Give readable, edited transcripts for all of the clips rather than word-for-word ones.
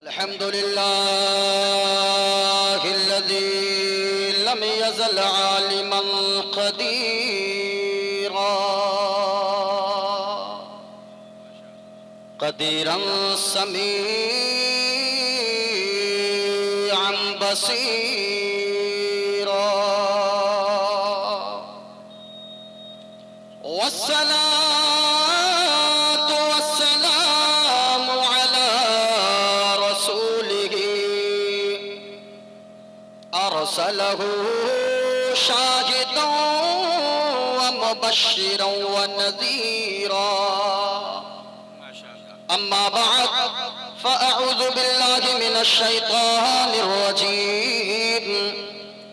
अल्हम्दुलिल्लाहिल्लज़ी lump यज़ल आलिमन क़दीरा क़दीरन समीअन Basira वस्सलातु वस्सलामु अला रसूलिही अरसलहू शाहिदन व मुबश्शिरन व नज़ीरा अम्मा बअद फ़अऊज़ु बिल्लाहि मिनश शैतानिर रजीम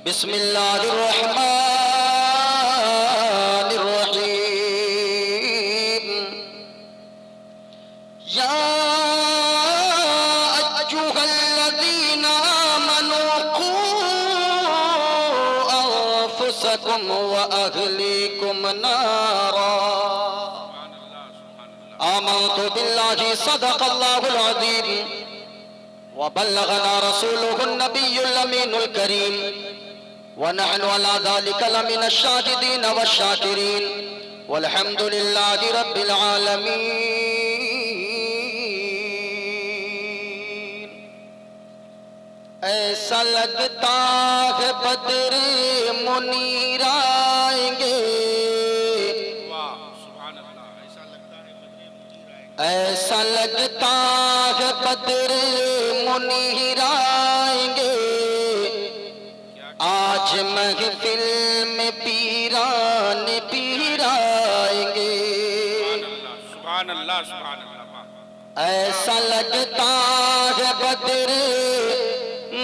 बिस्मिल्लाहिर रहमानिर रहीम या अय्युहल्लज़ीना आमनू क़ू अन्फुसकुम व अहलीकुम नारा आमन्तु बिल्लाहि सदक़ल्लाहुल अज़ीम व बल्लगना रसूलुहुन नबियुल अमीनुल करीम व नहनु अला ज़ालिका लमिनश शाहिदीन वश्शाकिरीन वल्हम्दुलिल्लाहि रब्बिल आलमीन। ऐसा लगता है बद्र मुनीर आएंगे, ऐसा लगता है बद्र मुनीर आएंगे, आज महफिल में पीरान पीर आएंगे। सुभान अल्लाह सुभान अल्लाह। ऐसा लगता है बद्र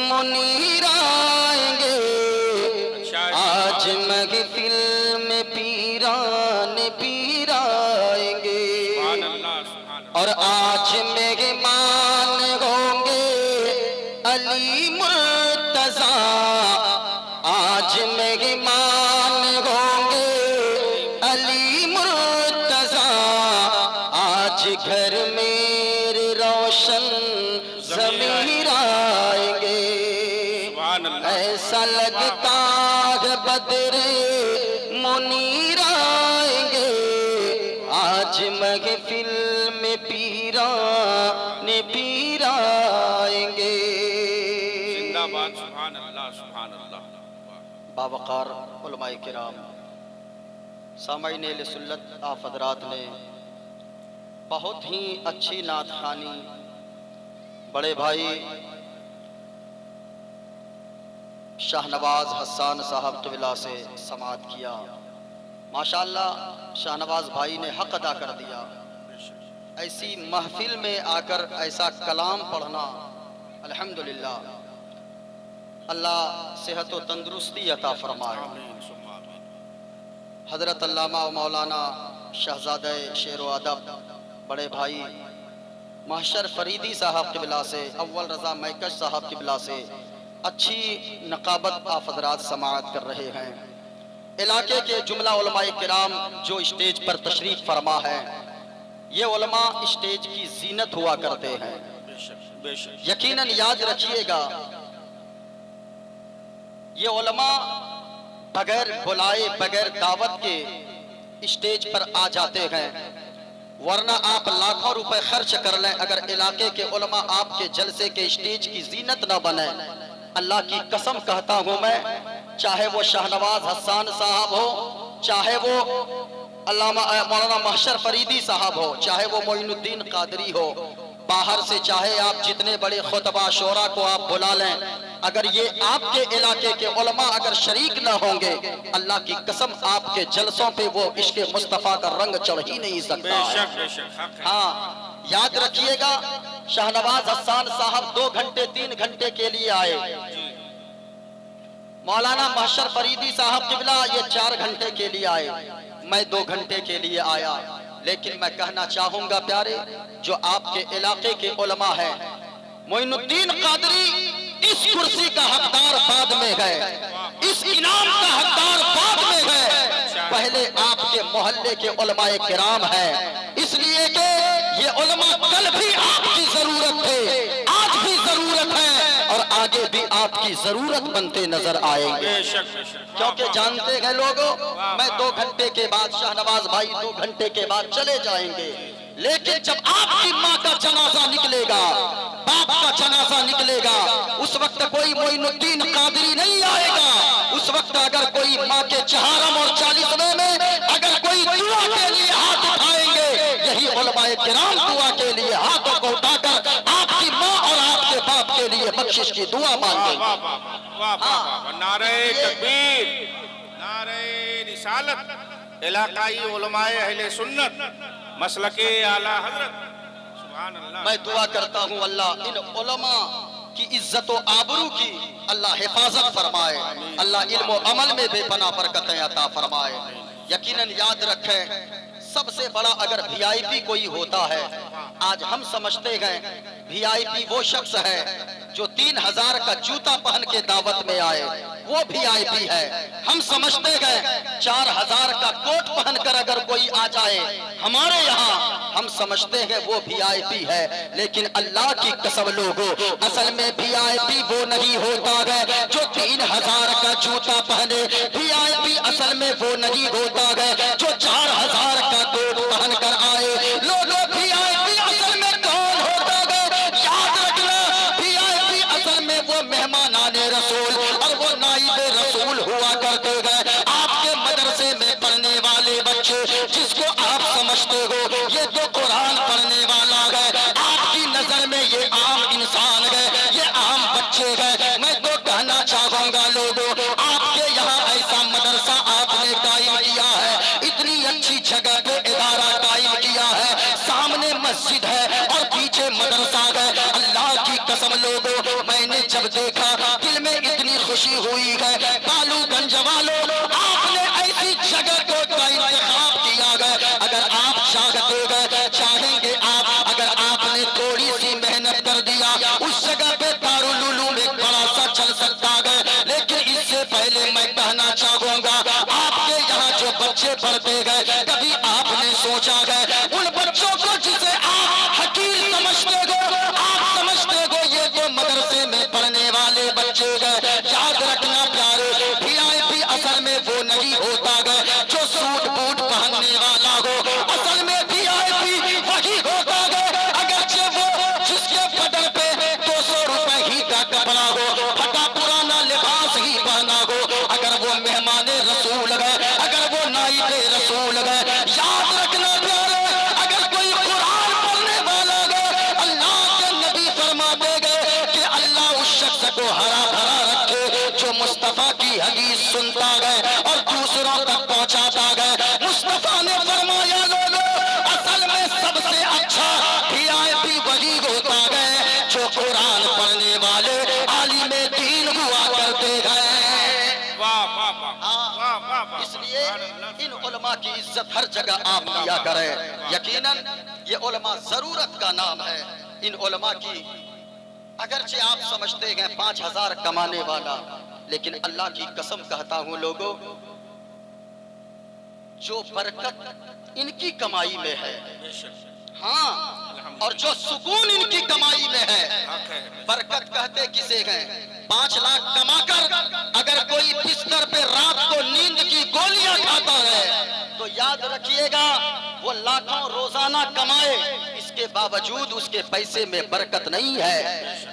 मुनीर आएंगे, आज महफिल में पीरान पीर आएंगे। और आज मेहमान होंगे अली मुर्तज़ा, आज मेहमान होंगे अली मुर्तज़ा, आज घर मेरे रोशन ज़मीर आएंगे। ऐसा लगता है बद्र मुनीर आएंगे, आज महफिल में पीरान पीर आएंगे। जिंदाबाद सुभान अल्लाह सुभान अल्लाह। बावकार उलमाए किराम, सामाईन अहले सुन्नत आप हज़रात ने बहुत ही अच्छी नात खानी बड़े भाई शाहनवाज हसन साहब तुबिला से समाअत किया। माशाअल्लाह शाहनवाज भाई ने हक अदा कर दिया। ऐसी महफिल में आकर ऐसा कलाम पढ़ना अल्हम्दुलिल्लाह, अल्लाह सेहत व तंदुरुस्ती अता फरमाए। हज़रत अल्लामा व मौलाना शहज़ादे शेर व अदब बड़े भाई महशर फरीदी साहब क़िबला से, अव्वल रज़ा मैकश साहब क़िबला से अच्छी नक़ाबत आप हज़रात समाअत कर रहे हैं। इलाके के जुमला उलमाए किराम जो स्टेज पर तशरीफ फरमा है, ये उलमा स्टेज की जीनत हुआ करते हैं। यकीनन याद रखिएगा, ये उलमा बगैर बुलाए बगैर दावत के स्टेज पर आ जाते हैं, वरना आप लाखों रुपए खर्च कर लें, अगर इलाके के उलमा आपके जलसे के स्टेज की जीनत न बने, अल्लाह की कसम कहता हूं मैं, चाहे वो शाहनवाज हसन साहब हो, चाहे वो अल्लामा मौलाना महशर फरीदी साहब हो, चाहे वो मोइनुद्दीन कादरी हो, बाहर से चाहे आप जितने बड़े खुतबा शोरा को आप बुला लें, अगर ये आपके इलाके के उलमा अगर शरीक न होंगे, अल्लाह की कसम आपके जलसों पे वो इश्क़े मुस्तफ़ा का रंग चढ़ ही नहीं सकता है। हाँ, याद रखिएगा, शाहनवाज हसन साहब 2 घंटे 3 घंटे के लिए आए, मौलाना महशर फरीदी साहब क़िबला ये 4 घंटे के लिए आए, मैं 2 घंटे के लिए आया। लेकिन मैं कहना चाहूंगा प्यारे, जो आपके इलाके के उलमा हैं, मोइनुद्दीन कादरी इस कुर्सी का हकदार बाद में है, इस इनाम का हकदार बाद में है, पहले आपके मोहल्ले के उलमाए किराम हैं। इसलिए कि ये उलमा कल भी आपकी जरूरत थे, आज भी और आगे भी आपकी जरूरत बनते नजर आएंगे। बेशक बेशक। क्योंकि जानते हैं लोगों, मैं 2 घंटे के बाद, शाहनवाज भाई 2 घंटे के बाद चले जाएंगे, लेकिन जब आपकी माँ का जनाजा निकलेगा, बाप का जनाजा निकलेगा, उस वक्त कोई मोइनुद्दीन कादरी नहीं आएगा। उस वक्त अगर कोई माँ के चहारम और 40वें में अगर कोई दुआ के लिए हाथ उठाएंगे, यही उलमाए किराम दुआ के लिए हाथों को उठाकर आपकी माँ और आपके बाप के लिए बख्शिश की दुआ मांगेंगे। वाह वाह वाह वाह वाह। नारे तकबीर, नारे रिसालत, इलाकाई उलमाए अहले सुन्नत, मसलके आला हजरत, सुभान अल्लाह। मैं दुआ करता हूँ अल्लाह इन उलमा की इज्जत व आबरू की अल्लाह हिफाजत फरमाए, अल्लाह इल्म व अमल में बेपनाह बरकतें अता फरमाए। यकीनन याद रखें, सबसे बड़ा अगर वीआईपी कोई होता है, आज हम समझते हैं वीआईपी वो शख्स है जो 3000 का जूता पहन के दावत में आए, वो वीआईपी है। हम समझते हैं 4000 का कोट पहनकर अगर कोई आ जाए हमारे यहाँ, हम समझते हैं वो वीआईपी है। लेकिन अल्लाह की कसम लोगों, असल में वीआईपी वो नहीं होता है जो 3000 का जूता पहने। वीआईपी असल में वो नहीं होता है जो 4000 का कोट पहनकर आए। लोगों, वीआईपी असल में कौन होता है? याद रखना, वीआईपी असल में वो मेहमानाने रसूल और वो नाइबे रसूल हुआ करते हैं। आपके मदरसे में पढ़ने वाले बच्चे जिसको आप समझते हो ये तो कुरान पढ़ने वाला है, आपकी नजर में ये आम इंसान है, ये आम बच्चे है। मैं तो कहना चाहूंगा लोगों, आपके यहाँ ऐसा मदरसा आपने कायम किया है, इतनी अच्छी जगह पे इदारा कायम किया है, सामने मस्जिद है और पीछे मदरसा है। अल्लाह की कसम लोगों, मैंने जब देखा दिल में इतनी खुशी हुई है। कालूगंज वालों, आपने ऐसी जगह को का इंतखाब किया है। अगर आप चाहेंगे आप, अगर आपने थोड़ी सी मेहनत कर दिया, उस जगह पे दारुल उलूम एक बड़ा सा चल सकता है। लेकिन इससे पहले मैं कहना चाहूंगा, आपके यहाँ जो बच्चे पढ़ते हैं, कभी आपने सोचा है उन बच्चों को जिसे आप हकीर समझते हो, आप समझते हो ये तो मदरसे में पढ़ने वाले बच्चे हैं। याद रखना प्यारे, वीआईपी असल में वो नहीं होता है जो सूट बूट पहनने वाला हो। असल में वीआईपी वही होता है अगरचे वो जिसके बदन पे 200 रुपए ही का कपड़ा हो, फटा पुराना लिबास ही पहना हो, अगर वो मेहमाने रसूल है, अगर वो नाइबे रसूल है। याद रखना प्यारे, अगर कोई कुरान पढ़ने वाला है, अल्लाह के नबी फरमाते गए कि अल्लाह उस शख्स को हरा भरा रखे जो मुस्तफा की हदीस सुनता है और दूसरों तक पहुंचाता है। मुस्तफा ने फरमाया लोगों, असल में सबसे अच्छा वीआईपी वही होता है जो कुरान पढ़ने वाले आलिम दीन हुआ करते हैं। वाह वाह वाह वाह वाह वाह। इसलिए इन उलमा की इज्जत हर जगह आप किया करें। यकीनन ये उलमा जरूरत का नाम है। इन उलमा की अगरचे आप समझते हैं 5000 कमाने वाला, लेकिन अल्लाह की कसम कहता हूं लोगों, जो बरकत इनकी कमाई में है, हाँ, और जो सुकून इनकी कमाई में है। बरकत कहते किसे हैं? 5 लाख कमाकर अगर कोई बिस्तर पे रात को नींद की गोलियां खाता है तो याद रखिएगा वो लाखों रोजाना कमाए, इसके बावजूद उसके पैसे में बरकत नहीं है।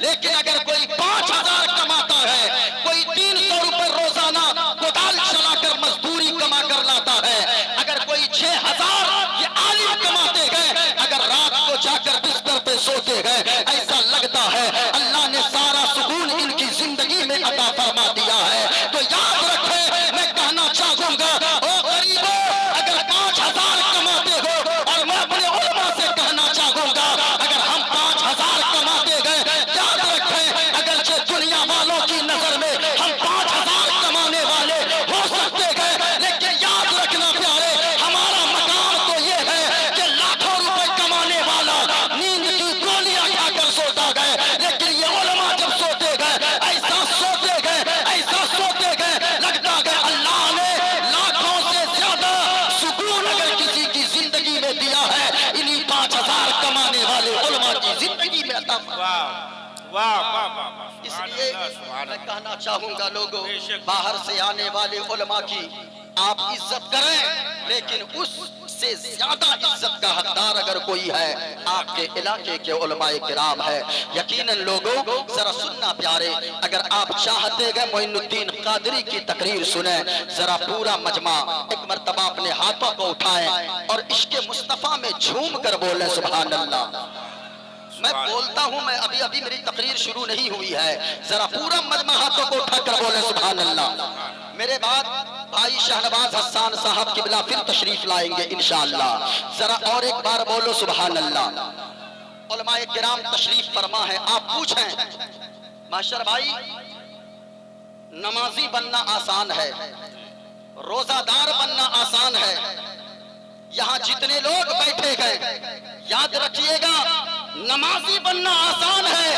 लेकिन अगर कोई 5000 कमाता है, कोई 300 रुपए रोजाना कोदाल चलाकर मजदूरी कमा कर लाता है, अगर कोई 6000 ये आलिम कमाते हैं, अगर रात को जाकर बिस्तर पे सोते हैं, ऐसा लगता है अल्लाह ने सारा सुकून इनकी जिंदगी में अता फरमा दिया है। तो याद रखें, मैं कहना चाहूंगा ओ गरीबों, अगर 5000 कमाते हो, और मैं अपने उलमा से कहना चाहूंगा अगर हम 5000 कमाते गए, याद रखें अगर जो दुनिया वालों की नजर में हम 5000 कमाने वाले हो सकते हैं, लेकिन याद रखना प्यारे, हमारा मकाम तो ये है कि लाखों रुपए कमाने वाला नींद की गोलियां खाकर सोता वाह वाह वाह। इसलिए सुभान मैं अल्लाह। कहना चाहूंगा लोगों, बेशक। बाहर से आने वाले उलमा की आप इज्जत करें, लेकिन उससे ज्यादा इज्जत का हकदार अगर कोई है आपके इलाके के उलमाए किराम है। यकीनन लोगों जरा सुनना प्यारे, अगर आप चाहते गए मोइनुद्दीन कादरी की तकरीर सुने, जरा पूरा मजमा एक मर्तबा अपने हाथों को उठाएं और इश्के मुस्तफा में झूम कर बोले सुभान अल्लाह। मैं बोलता हूं, मैं अभी अभी मेरी तकरीर शुरू नहीं हुई है, जरा पूरा मजमा हाथों को उठाकर बोले सुभान अल्लाह। मेरे बाद भाई शहनवाज हसन साहब किबला फिर तशरीफ लाएंगे इंशाअल्लाह। जरा और एक बार बोलो सुभान अल्लाह। उलमाए किराम तशरीफ फरमा है। आप पूछें मास्टर भाई, नमाजी बनना आसान है, रोजादार बनना आसान है, यहाँ जितने लोग बैठे गए याद रखिएगा, नमाजी बनना आसान है,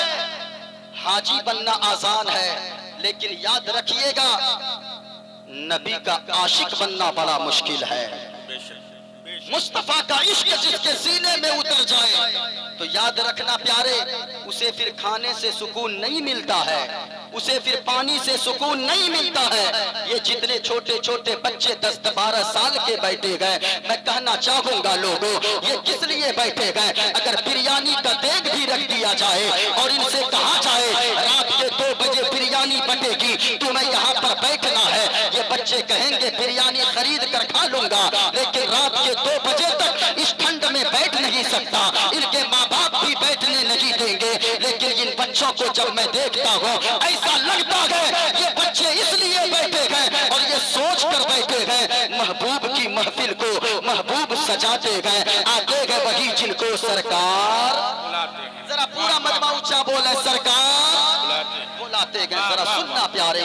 हाजी बनना आसान है, लेकिन याद रखिएगा नबी का आशिक बनना बड़ा मुश्किल है। मुस्तफा का इश्क जिसके सीने में उतर जाए तो याद रखना प्यारे, उसे फिर खाने से सुकून नहीं मिलता है, उसे फिर पानी से सुकून नहीं मिलता है। ये जितने छोटे छोटे बच्चे 10-12 साल के बैठे गए, मैं कहना चाहूंगा लोगों, ये किस लिए बैठे गए? अगर बिरयानी का देग भी रख दिया जाए और इनसे कहा जाए रात के 2 बजे बिरयानी बनेगी, तुम्हें यहाँ पर बैठना है, ये बच्चे कहेंगे बिरयानी खरीद कर खा लूंगा, लेकिन रात के 2 बजे तक इस ठंड में बैठ नहीं सकता, इनके माँ बाप भी बैठने नहीं देंगे। लेकिन इन बच्चों को जब मैं देखता हूँ ऐसा लगता है ये बच्चे इसलिए बैठे हैं और ये सोच कर बैठे हैं महबूब की महफिल को महबूब सजाते गए, आते गए वही जिनको सरकार, जरा पूरा मजमा ऊंचा बोले सरकार बुलाते गए। जरा सुनना प्यारे,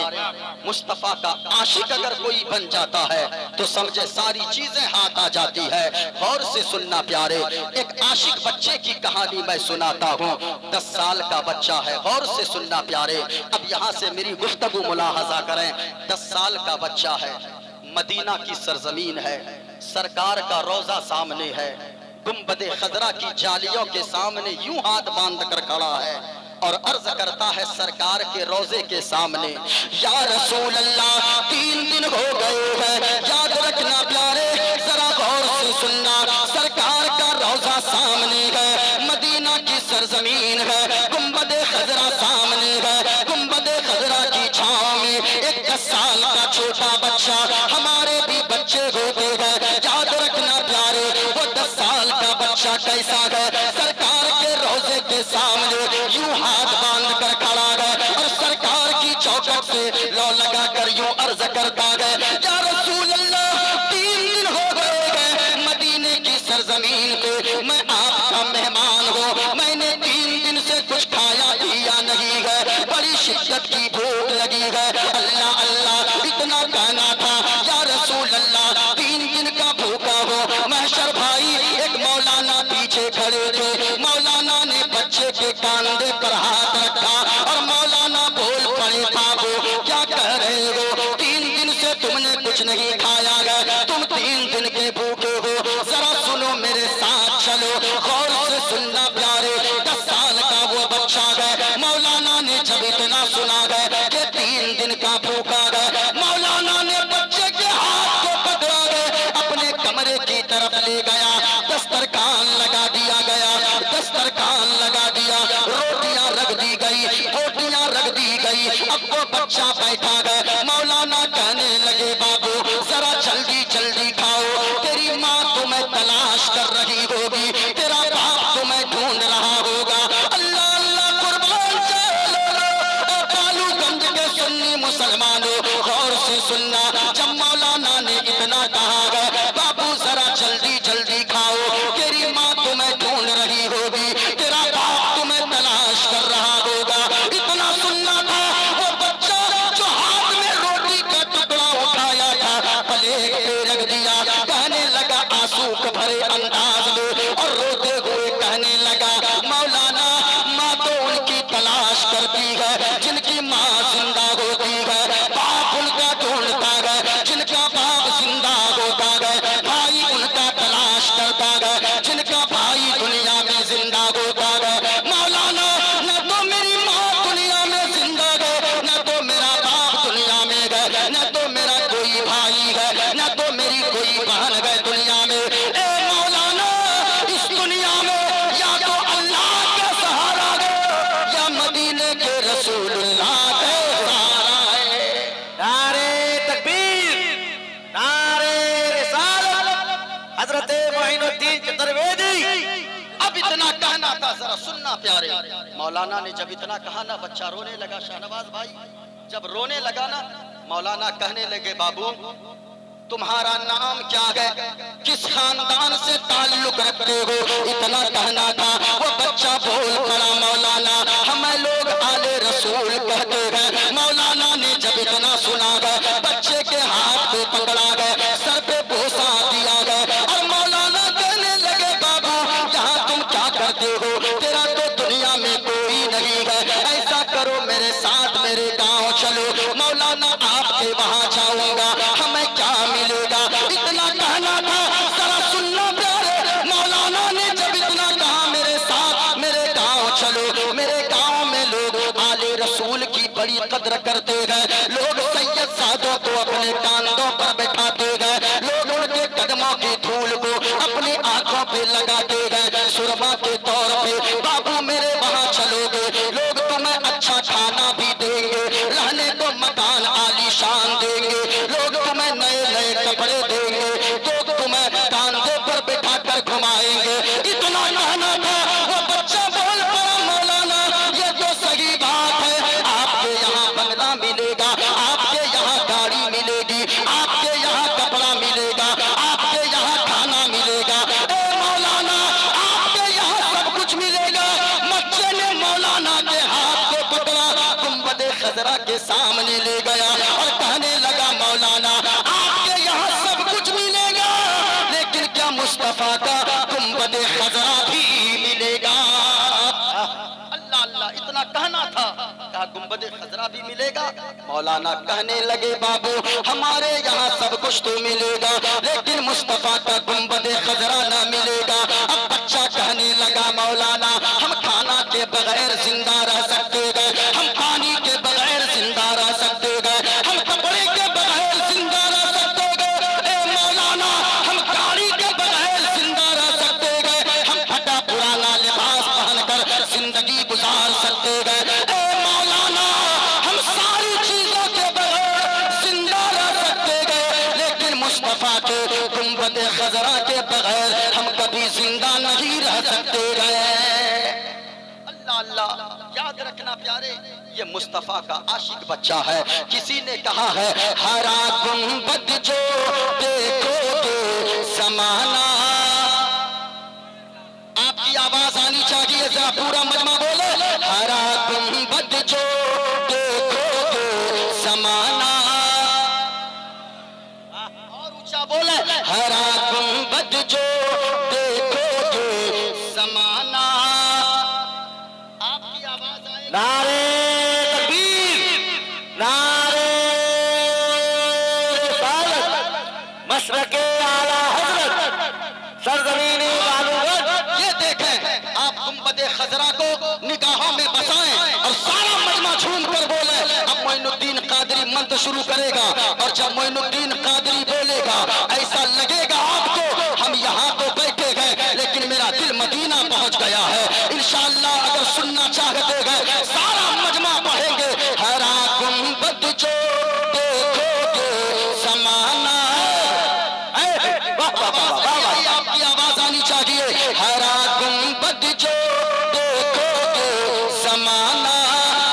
मुस्तफा का आशिक अगर कोई बन जाता है तो समझे सारी चीजें हाथ आ जाती है। गौर से सुनना प्यारे, एक आशिक बच्चे की कहानी मैं सुनाता हूँ। 10 साल का बच्चा है, गौर से सुनना प्यारे। अब यहाँ से मेरी गुफ्तगू मुलाहजा करें। 10 साल का बच्चा है, मदीना की सरजमीन है, सरकार का रोजा सामने है, गुंबदे खजरा की जालियों के सामने यूं हाथ बांध कर खड़ा है और अर्ज करता है सरकार के रोजे के सामने, या रसूल अल्लाह 3 दिन हो गए हैं, याद रखना प्यारे, जरा गौर से सुनना, सरकार का रोजा सामने है, मदीना की सरजमीन है, गुंबदे खजरा सामने है, गुंबदे खजरा की छांव में एक 10 साल का छोटा बच्चा, हमारे भी बच्चे होते हैं, याद रखना प्यारे, वो 10 साल का बच्चा कैसा है, सरकार के रोजे के सामने यूं हाथ बांध कर खड़ा है और सरकार की चौखट से लो लगा कर यूं अर्ज करता है, या रसूल अल्लाह 3 दिन हो गए हैं मदीने की सरजमीन पे, मैं आपका मेहमान हूँ, मैंने 3 दिन से कुछ खाया पिया नहीं है, बड़ी शिद्दत की भूख लगी है, अल्लाह अल्लाह इतना कहना था, या रसूल अल्लाह 3 दिन का भूखा हो। महशर भाई एक मौलाना पीछे खड़े थे, मौलाना ने बच्चे के कांधे पर हाथ रखा और मौलाना बोल पड़े, बाबू क्या कह रहे हो, 3 दिन से तुमने कुछ नहीं खाया है, तुम 3 दिन के भूखे हो, जरा सुनो मेरे साथ चलो, गौर से सुनना प्यारे। 10 साल का वो बच्चा है, मौलाना ने जब इतना सुना है कि 3 दिन का भूखा है, मौलाना ने बच्चे के हाथ को पकड़ा है, अपने कमरे की तरफ ले गया, दस्तरखान लगा दिया गया, दस्तरखान लगा दिया, रोटियां रख दी गई, रोटियां रख दी गई, अब वो बच्चा बैठा है, मौलाना कहने लगे, बाबू जरा जल्दी जल्दी खाओ, तेरी माँ तुम्हें तलाश कर रही होगी, तेरा बाप तुम्हें ढूंढ रहा होगा। अल्लाह अल्लाह कुर्बान चलो कालूगंज के सुन्नी मुसलमानों, गौर से सुनना, जब मौलाना ने इतना कहा है, बाबू जरा जल्दी जल्दी खाओ, तेरी माँ तुम्हें ढूंढ रही होगी, तेरा बाप तुम्हें तलाश कर रहा होगा, इतना सुनना था, वो बच्चा जो हाथ में रोटी का टुकड़ा उठाया था प्लेट पे रख दिया, कहने लगा आंसू भरे अंदाज में और रोते हुए कहने लगा, मौलाना माँ तो उनकी तलाश करती है जिनकी माँ जिंदा होती है, तहकीक दरवेदी। अब इतना कहना था, जरा सुनना प्यारे। मौलाना ने जब इतना कहा ना, बच्चा रोने लगा। शाहनवाज भाई जब रोने लगा ना, मौलाना कहने लगे, बाबू तुम्हारा नाम क्या है, किस खानदान से ताल्लुक रखते हो, इतना कहना था। वो बच्चा बोल पड़ा, मौलाना हमें लोग आले रसूल कहते हैं। मौलाना ने जब इतना सुना गया, बच्चे के हाथ पे पकड़ा गया, सर पे बोसा दिया गया और मौलाना कहने लगे, बाबू यहाँ तुम क्या करते हो, तेरा तो दुनिया में कोई नहीं है, ऐसा करो मेरे साथ मेरे गाँव चलो, मौलाना आपके वहाँ जाऊंगा, हमें क्या मिलेगा। इतना कहना था, जरा सुनना प्यारे। मौलाना ने जब इतना कहा, मेरे साथ मेरे गांव चलो, मेरे गांव में लोग आले रसूल की बड़ी कदर करते हैं, लोग सैयद सादों को अपने कांधों पर बैठाते हैं, लोग उनके कदमों की धूल को अपनी आंखों पे लगाते हैं सुरमा के तौर पे। बाबू मेरे वहां चलोगे, लोग तुम्हें अच्छा खाना भी देंगे, रहने को मकान आलीशान देंगे, लोग तुम्हें नए नए कपड़े देंगे, लोग तुम्हें कांधे पर बैठा कर घुमाएंगे। इतना कहना था, वो बच्चा बोल पड़ा, मौलाना ये तो सही बात है, आपके यहाँ बंगला मिलेगा, आपके यहाँ गाड़ी मिलेगी, आपके यहाँ कपड़ा मिलेगा, आपके यहाँ खाना मिलेगा, ए मौलाना आपके यहाँ सब कुछ मिलेगा। बच्चे ने मौलाना के हाथ को पकड़ा, गुंबद खजरा के सामने ले गया और कहने लगा, मौलाना आपके यहाँ सब कुछ मिलेगा, लेकिन क्या मुस्तफा का गुंबद खजरा भी मिलेगा। अल्लाह अल्लाह, इतना कहना था, कहा गुंबद खजरा भी मिलेगा। मौलाना कहने लगे, बाबू हमारे यहाँ सब कुछ तो मिलेगा, लेकिन मुस्तफा का गुंबद खजरा ना मिलेगा। अब बच्चा कहने लगा, मौलाना हम खाना के बगैर जिंदा रह सकते हैं, हम पानी के बगैर जिंदा रह सकते हैं, हम कपड़े के बगैर जिंदा रह सकते हैं, ए मौलाना हम गाड़ी के बगैर जिंदा रह सकते हैं, हम फटा पुराना लिबास पहनकर जिंदगी गुजार सकते हैं, ए मौलाना हम सारी चीजों के बगैर जिंदा रह सकते हैं, लेकिन मुस्तफा के गुंबद खजरा के बगैर हम कभी जिंदा नहीं रह सकते हैं। अल्लाह अल्लाह, याद रखना प्यारे, ये मुस्तफा का आशिक बच्चा है। किसी ने कहा है, हरा गुंबद जो देखोगे समाना। आपकी आवाज आनी चाहिए, जरा पूरा मजमा बोले, हरा गुंबद जो देखोगे समाना। और ऊंचा बोले, हरा गुंबद जो देखोगे समाना। आपकी आवाज आए, नारे तकबीर, नारे रिसालत, मशरक़े आला हज़रत, सरज़मीने बालूगढ़। ये देखें, आप गुंबद खजरा को निगाहों में बसाएं और सारा मजमा झूम कर बोले। अब मोइनुद्दीन कादरी मंत्र शुरू करेगा और जब मोइनुद्दीन कादरी बोलेगा, ऐसा लगेगा आपको हम यहाँ तो बैठे हैं, लेकिन मेरा दिल मदीना पहुँच गया है। इंशाअल्लाह अगर सुनना चाहते हैं, सारा मजमा पढ़ेंगे, हरा गुंबद जो देखोगे समाना। आपकी आवाज आनी चाहिए, हरा गुंबद जो देखोगे समाना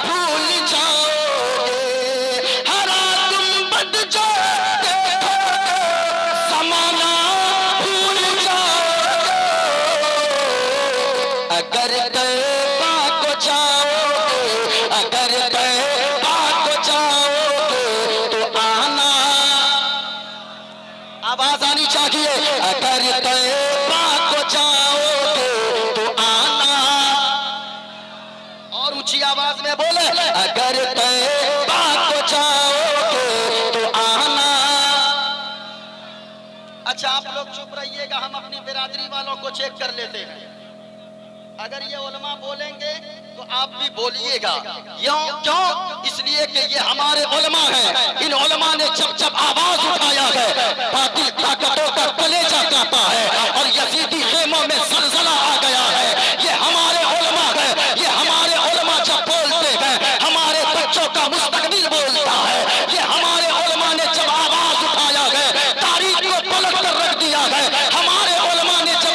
भूल जाओगे, हरा गुंबद जो देखोगे समाना भूल जाओगे। अगर तैबा को जाओगे, अगर तैबा को जाओगे तो आना। आवाज आनी चाहिए, अगर तैबा को जाओगे तो आना। और ऊंची आवाज में बोले, अगर तैबा को जाओगे तो आना। अच्छा आप लोग चुप रहिएगा, हम अपनी बिरादरी वालों को चेक कर लेते हैं। अगर ये उलमा बोलेंगे तो आप भी बोलिएगा। क्यों? इसलिए कि ये हमारे उलमा हैं। इन उलमा ने जब जब आवाज उठाया है, बातिल ताकतों का कलेजा कांपा है और यजीदी खेमों में जलजला आ गया है। ये हमारे उलमा है, ये हमारे उलमा जब बोलते हैं, हमारे बच्चों का मुस्तकबिल बोलता है। ये हमारे उलमा ने जब आवाज उठाया है, तारीख को पलट कर रख दिया है। हमारे उलमा ने जब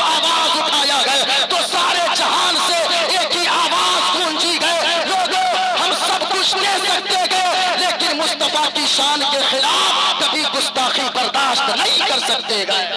की शान के खिलाफ कभी गुस्ताखी बर्दाश्त नहीं कर सकते गए।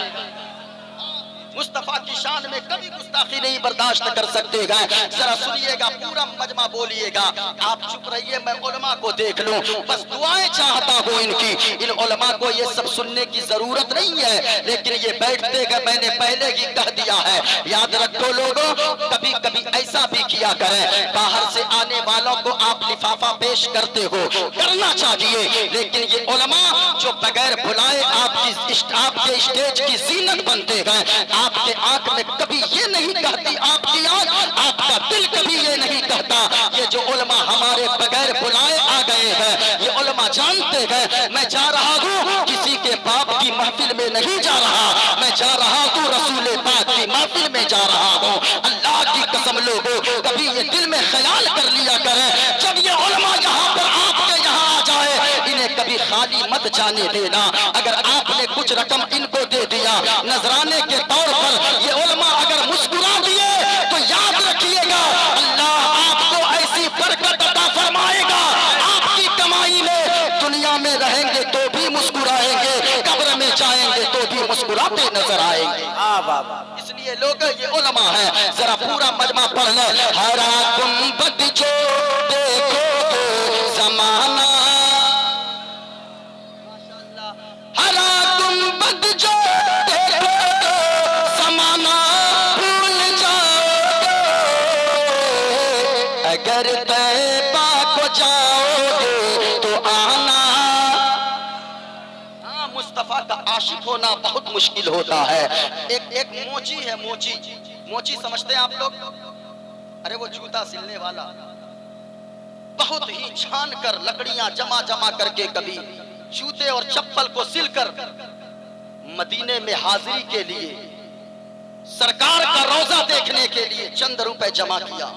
मुस्तफा की शान में कभी गुस्ताखी नहीं बर्दाश्त कर सकते गए। जरा सुनिएगा, पूरा मजमा बोलिएगा, आप चुप रहिए, मैं उलमा को देख लूं, बस दुआएं चाहता हूं इनकी। इन उलमा को ये सब सुनने की जरूरत नहीं है, लेकिन ये बैठते गए, मैंने पहले ही कह दिया है। याद रखो लोगों, कभी कभी ऐसा भी किया करें, बाहर से आने वालों को आप लिफाफा पेश करते हो, करना चाहिए, लेकिन ये उलमा जो बगैर बुलाए आपके स्टेज की जीनत बनते गए, आपके आंख में कभी ये नहीं कहती आपकी आंख, आपका दिल कभी ये नहीं कहता। ये जो उलमा हमारे बगैर बुलाए आ गए हैं, ये उलमा जानते हैं मैं जा रहा हूँ किसी के बाप की महफिल में नहीं जा रहा, मैं जा रहा हूँ रसूल पाक की महफिल में जा रहा हूँ। अल्लाह की कसम लोगों, कभी ये दिल में ख्याल कर लिया करें, जब ये उलमा यहाँ पर आपके यहाँ आ जाए, इन्हें कभी खाली मत जाने देना। अगर आपने कुछ रकम इनको दे दिया नजराने के तौर पर, ये उलमा अगर मुस्कुरा दिए तो याद रखिएगा, अल्लाह आपको ऐसी बरकत अता फरमाएगा, आपकी कमाई में दुनिया में रहेंगे तो भी मुस्कुराएंगे, कब्र में जाएंगे तो भी मुस्कुराते नजर आएंगे। इसलिए लोग ये उलमा है, जरा पूरा मजमा पढ़ ले। हरा गुंबद जो देखो तो जमाना, हरा गुंबद जो देखो तो जमाना भूल जाओगे, अगर तैबा को जाओगे तो आना। हाँ, मुस्तफा का आशिक होना बहुत मुश्किल होता है। एक मोची है, मोची समझते हैं आप लोग? अरे वो जूता सिलने वाला, बहुत ही छान कर लकड़ियां जमा जमा करके कभी जूते और चप्पल को सिलकर मदीने में हाजिरी के लिए, सरकार का रोजा देखने के लिए चंद रुपए जमा किया।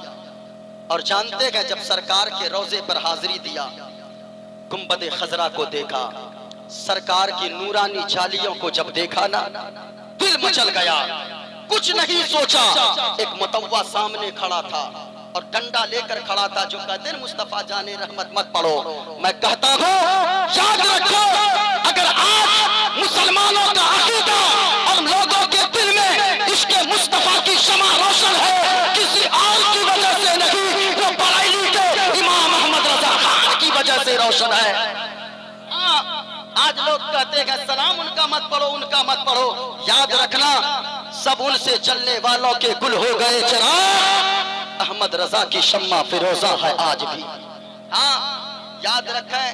और जानते हैं, जब सरकार के रोजे पर हाजिरी दिया, गुंबद खजरा को देखा, सरकार की नूरानी जालियों को जब देखा ना, दिल मचल गया, कुछ नहीं सोचा। एक मुतव्वा सामने खड़ा था और डंडा लेकर खड़ा था, जो कहते हैं मुस्तफा जाने रहमत मत पढ़ो। मैं कहता हूँ याद रखो, अगर आज मुसलमानों का अकीदा और लोगों के दिल में इसके मुस्तफा की शमा रोशन है, किसी और की वजह से नहीं, वो बरेली के इमाम अहमद रजा खान की वजह से रोशन है। आज लोग कहते हैं सलाम उनका मत पढ़ो, उनका मत पढ़ो। याद रखना, सब उनसे चलने वालों के गुल हो गए चिराग, अहमद रजा की शम्मा फिरोजा है आज भी। हाँ, याद रखें,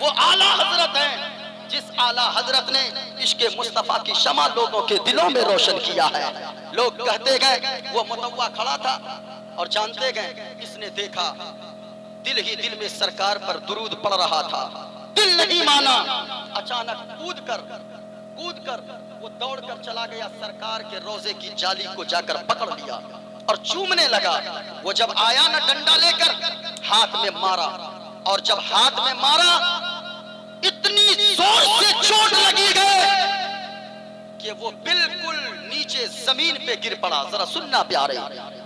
वो आला हजरत हैं, जिस आला हजरत ने इश्के मुस्तफा की शमा लोगों के दिलों में रोशन किया है। लोग कहते गए, वो मुतव्वा खड़ा था और जानते गए, इसने देखा दिल ही दिल में सरकार पर दुरूद पड़ रहा था, दिल नहीं माना। अचानक कूद कर वो दौड़कर चला गया, सरकार के रोजे की जाली को जाकर पकड़ लिया और चूमने लगा। वो जब आया ना डंडा लेकर, हाथ में मारा, और जब हाथ में मारा इतनी जोर से चोट लगी है कि वो बिल्कुल नीचे जमीन पे गिर पड़ा। जरा सुनना प्यारे,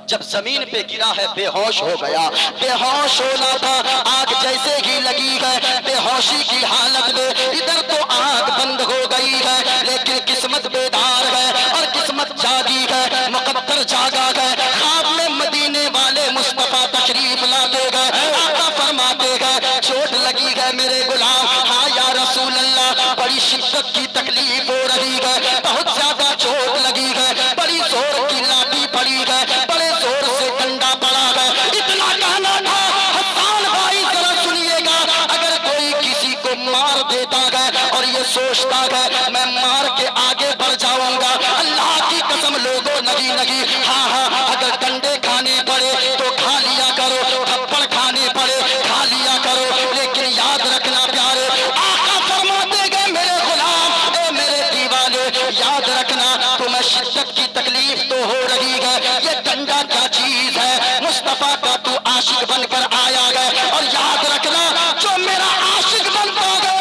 जब जमीन पे गिरा है बेहोश हो गया। बेहोश होना था, आग जैसे ही लगी है, बेहोशी की हालत में इधर तो आग बंद हो गई है, लेकिन किस्मत बेदार है और किस्मत जागी है, मुकद्दर जागा है। ख्वाब में मदीने वाले मुस्तफा तशरीफ लाते गए, आका फरमाते गए, चोट लगी है मेरे गुलाम। हाँ या रसूल अल्लाह, बड़ी शिद्दत की तकलीफ हो रही है, बहुत ज्यादा चोट लगी है, बड़ी जोर की लाठी पड़ी है, बड़े जोर से डंडा पड़ा है। इतना कहना था हसन भाई, जरा सुनिएगा, अगर कोई किसी को मार देता है और ये सोचता है मैं मार के आगे बढ़ जाऊंगा, अल्लाह की कसम लोगों नहीं, हाँ, अगर डंडे खाने पड़े तो खा लिया करो, थप्पड़ खाने पड़े खा लिया करो, लेकिन याद रखना प्यारे, आका फरमाते गए मेरे गुलाम, ए मेरे दीवाने, याद रखना तुम्हें शिद्दत की तकलीफ तो हो रही है, ये डंडा क्या चीज है, मुस्तफा का तू आशिक बनकर आया है, और याद रखना जो मेरा आशिक बनता है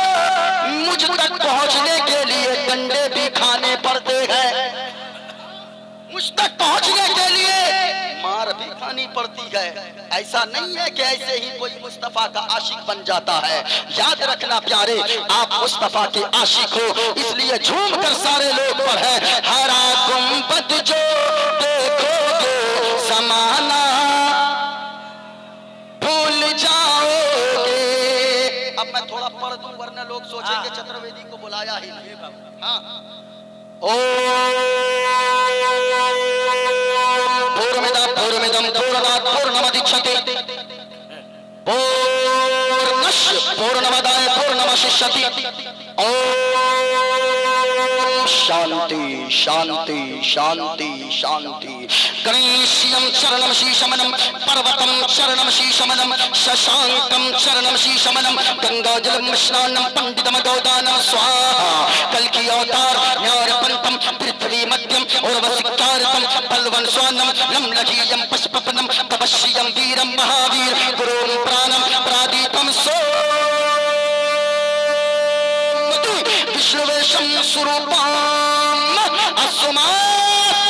मुझ तक पहुंचने के लिए कहानी पड़ती है। ऐसा नहीं है कि ऐसे ही कोई मुस्तफा का आशिक बन जाता है। याद रखना प्यारे, आप मुस्तफा के आशिक हो, इसलिए झूम कर सारे लोग पढ़े, हरा गुंबद जो देखोगे समाना भूल जाओगे। अब मैं थोड़ा पढ़ दूं वरना लोग सोचेंगे चतुर्वेदी को बुलाया ही नहीं। हाँ, ओ पूर्णमिदं पूर्णात् पूर्णमुदच्यते पूर्णमादाय पूर्णमेवावशिष्यते। ओम शांति शांति शांति शांति। गणेश्यं चरणं शीशमनं पर्वतं चरणं शीशमनं शशांकं चरणं शीशमनं गंगाजलं स्नानं पंडितम गौदानं स्वाहा। कल की अवतार न्यायपंथम पृथ्वी मध्यम उर्वशिकारकम पल्वन स्वानम लम्लकीयं पशुपपनं तपस्यं वीरं महावीर गुरुं प्राणं प्रादीपं सो विश्वेशं स्वरूपम् अस्मा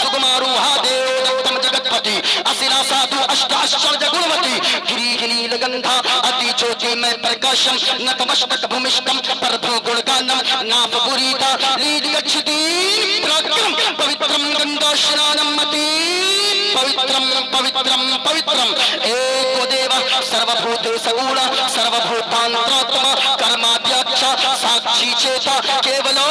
सुकुमारूहादेव दत्तं जगत्पति असिरा साधु अष्टाश्चर्य गुणवती गिरीगिनीलगंधा अति ज्योति में प्रकाशम नतमस्तक भूमिष्ठम परभो गुणगानम नाभ पुरीता लीलियच्छति प्रक्रम पवित्रम गंगा स्नानम मति पवित्रम पवित्रम पवित्रम एको देव सर्वभूतेषु गुण सर्वभूतान्तरात्मा कर्माध्यक्ष साक्षी चेता केवलो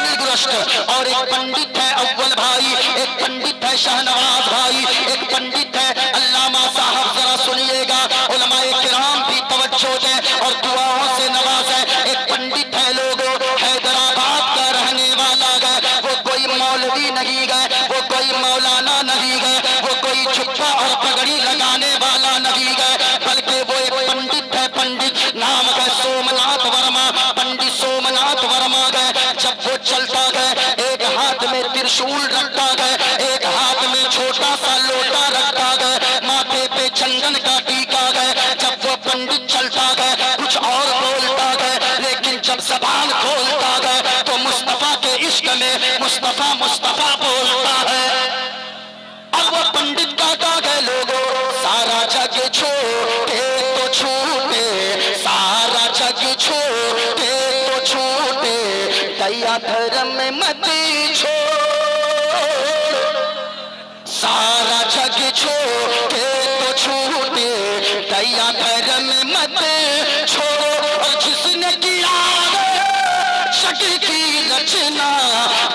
निर्गुणस्थ। और एक पंडित है अव्वल भाई, एक पंडित है शहनवाज भाई, एक पंडित है अल्लामा साहब। जरा सुनिएगा, उलमाए किराम भी तवज्जो दें और दुआओं से नवाजें। एक पंडित है लोगों हैदराबाद का रहने वाला है, वो कोई मौलवी नहीं गए, वो कोई मौलाना नहीं गए, वो कोई जुब्बा और पगड़ी लगाने वाला नहीं गए, बल्कि वो एक पंडित है। पंडित नाम है सोमनाथ वर्मा, पंडित सोमनाथ वर्मा गए। जब वो चलता गए, एक हाथ में त्रिशूल रखता गए, एक हाथ में छोटा सा लोटा रखता गए, माथे पे चंदन का टीका गए। जब वो पंडित चलता गए, कुछ और बोलता गए, लेकिन जब जबान खोलता गए तो मुस्तफा के इश्क में मुस्तफा मुस्तफा बोलता है। अब वो पंडित कहता गए लोगों सारा जग छोटे तो छूटे, सारा जग छोटे तो छूटे, दया धर्म में मत छोड़, सारा जग छोटे तो छूटे, दया धर्म में मत छोड़ो। और जिसने किया जग की रचना,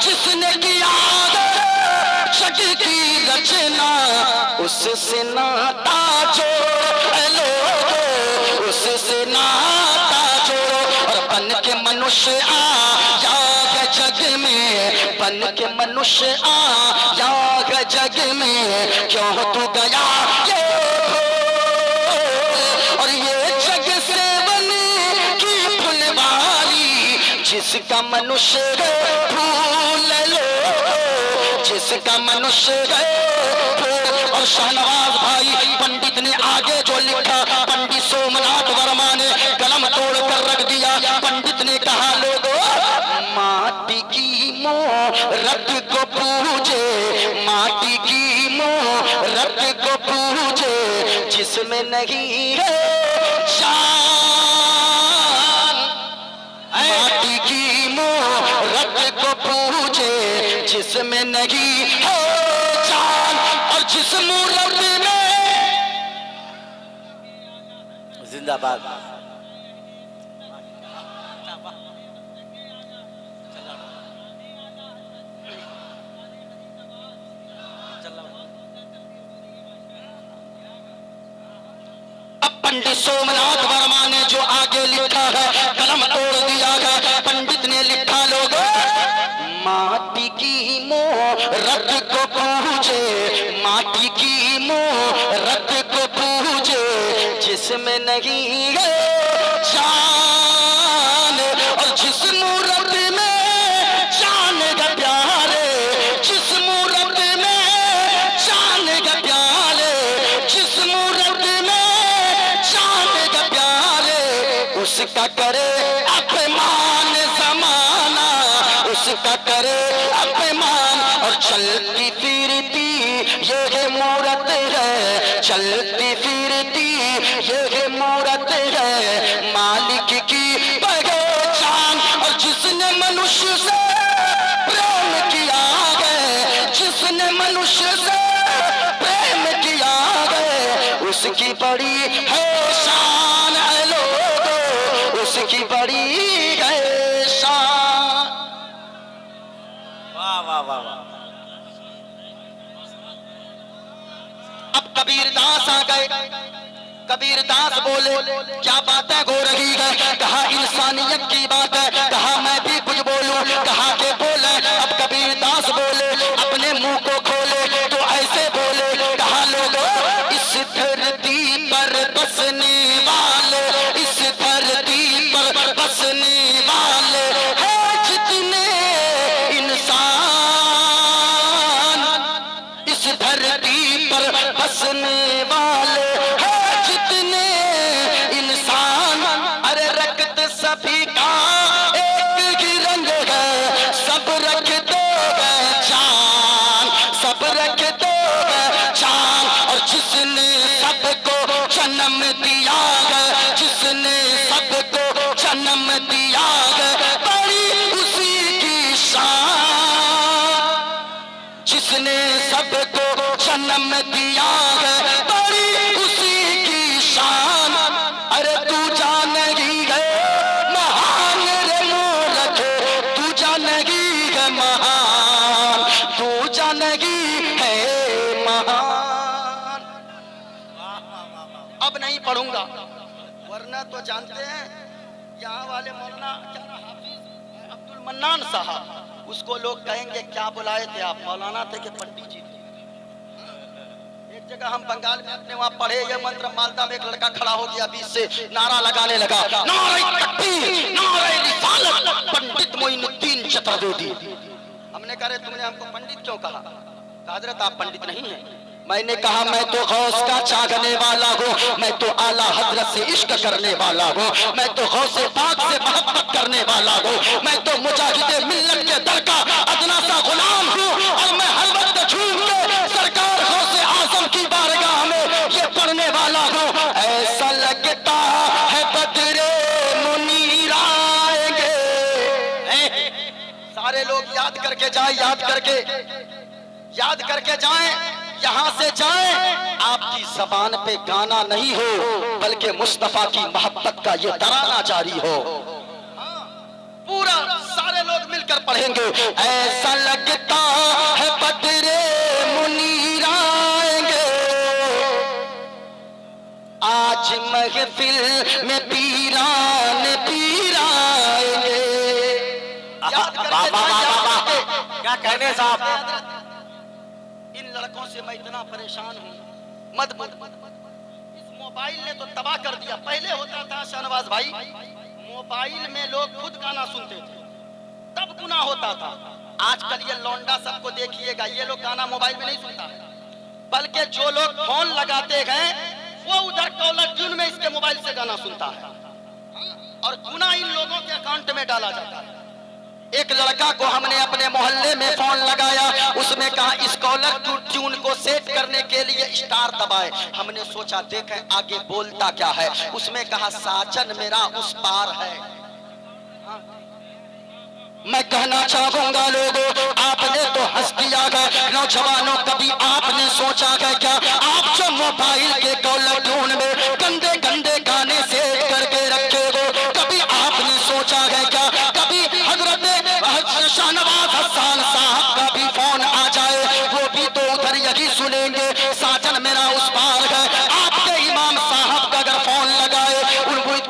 जिसने किया जग की रचना, उससे नाता जोड़ो लोगो, उससे नाता जोड़ो। और बन के मनुष्य आजाग जग में, बन के मनुष्य आजाग जग में, क्यों तू गया ये और ये जग से बनी की फुलवारी, जिसका मनुष्य भूल लो, जिसका मनुष्य और शाहनवाज भाई पंडित ने आगे जो लिखा, पंडित सोमनाथ वर्मा ने कलम तोड़ कर रख दिया। पंडित ने कहा लोगों माटी की मूरत को पूजे, माटी की मूरत को पूजे, जिसमें नहीं है जान, माटी की मूरत को पूजे, जिसमें नहीं है जान। और जिस मूरत में जिंदाबाद पंडित सोमनाथ वर्मा ने जो आगे लिखा है, कलम तोड़ दिया है। पंडित ने लिखा लोगों माटी की मूरत को पूजे, माटी की मूरत को पूजे, जिसमें नहीं है जान। और जिस मूरत में जान का प्यारे, जिस मूरत में जान का प्यारे, जिस मूरत में जान का प्यारे, उसका करे अपमान जमाना, उसका करे अपमान। और चलती फिरती ये है मूरत है, चलती फिरती ये है मूरत है मालिक की पहचान। और जिसने मनुष्य से प्रेम किया है, जिसने मनुष्य से प्रेम किया है, उसकी बड़ी है शान है लोगों, उसकी बड़ी है शान। वाह वाह वाह वाह। अब कबीरदास आ गए, कबीरदास बोले क्या बातें हो रही है, कहा इंसानियत की बात है, कहा मैं भी कुछ बोलूं, कहा के बोले। अब कबीरदास बोले अपने मुंह को खोले तो ऐसे बोले, कहा लोगों इस धरती पर बसने वाले, इस धरती पर बसने वाले हैं जितने इंसान, इस धरती पर बसने वाले हैं जितने इंसान। अरे रक्त सभी का एक ही रंग है, सब रख दो जान, सब रख दो जान। और जिसने सबको जन्म दिया है, जिसने सबको जन्म दिया है, बड़ी उसी की शान। जिसने सबको जन्म दिया है, बड़ी उसी की शान। अरे तू जानेगी है महान रे मूर्ख, तू जानेगी है महान, तू जानेगी है महान। अब नहीं पढ़ूंगा वरना तो जानते हैं यहाँ वाले मौलाना क्या नाम, हाफिज अब्दुल मन्नान साहब, उसको लोग कहेंगे क्या बुलाए थे आप, मौलाना थे कि पंडित जी थे। एक जगह हम बंगाल में अपने वहां पढ़े ये मंत्र, मालदा में एक लड़का खड़ा हो गया, बीच से नारा लगाने लगा, नारे तकबीर, नारे रिसालत, पंडित मोइनुद्दीन चतुर्वेदी। हमने कहा तुमने हमको पंडित क्यों कहा? हजरत आप पंडित नहीं है। मैंने कहा मैं तो गौस का चाहने वाला हूँ, मैं तो आला हजरत से इश्क करने वाला हूँ, मैं तो गौसे पाक से मोहब्बत करने वाला हूँ, मैं तो मुजाहिदे मिल्लत के दर का अदना सा गुलाम हूँ। और मैं हर वक्त झूम के सरकार गौसे आजम की बारगाह में ये पढ़ने वाला हूँ, ऐसा लगता है बदरे मुनीर आएंगे। सारे लोग याद करके जाए, याद करके जाएं, यहाँ से जाएं। आपकी जबान पे गाना नहीं हो बल्कि मुस्तफा की मोहब्बत का ये तराना जारी हो। पूरा सारे लोग मिलकर पढ़ेंगे, ऐसा लगता है बदरे मुनीर आएंगे, आज महफिल में पीरान पीर आएंगे। क्या कहने साहब। इन लड़कों से मैं इतना परेशान हूँ, मत इस मोबाइल ने तो तबाह कर दिया। पहले होता था शाहनवाज भाई, मोबाइल में लोग खुद गाना सुनते थे तब गुनाह होता था। आजकल ये लौंडा सबको देखिएगा, ये लोग गाना मोबाइल में नहीं सुनता, बल्कि जो लोग फोन लगाते हैं वो उधर कॉलर ट्यून में इसके मोबाइल से गाना सुनता है और गुनाह इन लोगों के अकाउंट में डाला जाता है। एक लड़का को हमने अपने मोहल्ले में फोन लगाया, उसमें कहा इस कॉलर ट्यून को सेट करने के लिए स्टार दबाए। हमने सोचा देखें आगे बोलता क्या है, उसमें कहा साजन मेरा उस पार है। मैं कहना चाहूंगा लोगों, आपने तो हंस दिया है नौजवानों, कभी आपने सोचा है क्या आप जो मोबाइल के कॉलर ट्यून में गंदे गंदे गाने सेट करके रखे हो, कभी आपने सोचा है क्या कभी हजरत शाहनवाज हसन साहब का भी फोन आ जाए, वो भी तो उधर यही सुनेंगे साजन मेरा उस पार है। आपके इमाम साहब का अगर फोन लगाए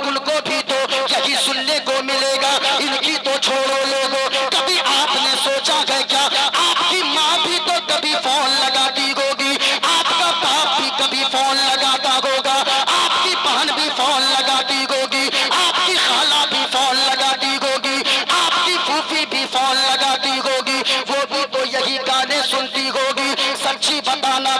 उनको भी तो यही सुनने को मिलेगा। इनकी तो छोड़ो लोगों, कभी आपने सोचा है क्या आपकी माँ भी तो कभी फोन लगाती होगी, आपका बाप भी कभी फोन लगाता होगा, आपकी बहन भी फोन लगाती होगी, आपकी खाला भी फोन लगाती होगी, आपकी फूफी भी फोन लगाती होगी, वो भी तो यही गाने सुनती होगी। सच्ची बताना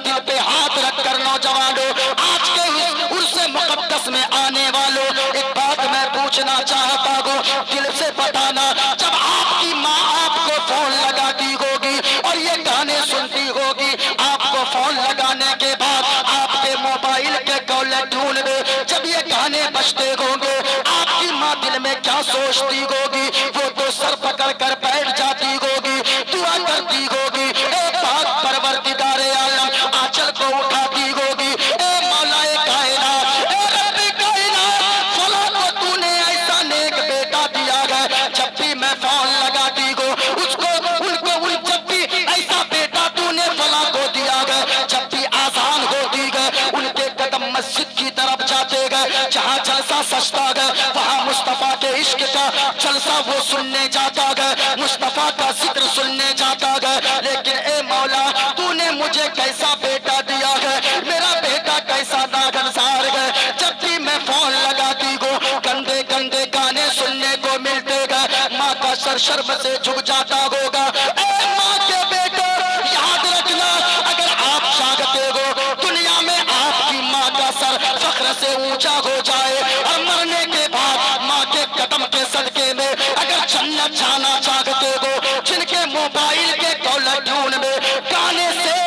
सजता गए, वहाँ मुस्तफा के इश्क का जलसा वो सुनने जाता गए, मुस्तफा का जिक्र सुनने जाता गए। लेकिन ए मौला तूने मुझे कैसा बेटा दिया है, मेरा बेटा कैसा नागनसार है। जब भी मैं फोन लगाती गो गंदे गंदे गाने सुनने को मिलते गए, माँ का सर शर्म से झुक जाता होगा। ए माँ के बेटे याद रखना, अगर आप चाहते हो दुनिया में आपकी माँ का सर फख्र से ऊंचा हो जाए और मरने के बाद माँ के कदम के सदके में अगर जन्नत जाना चाहते हो, जिनके मोबाइल के कॉलर ट्यून में गाने से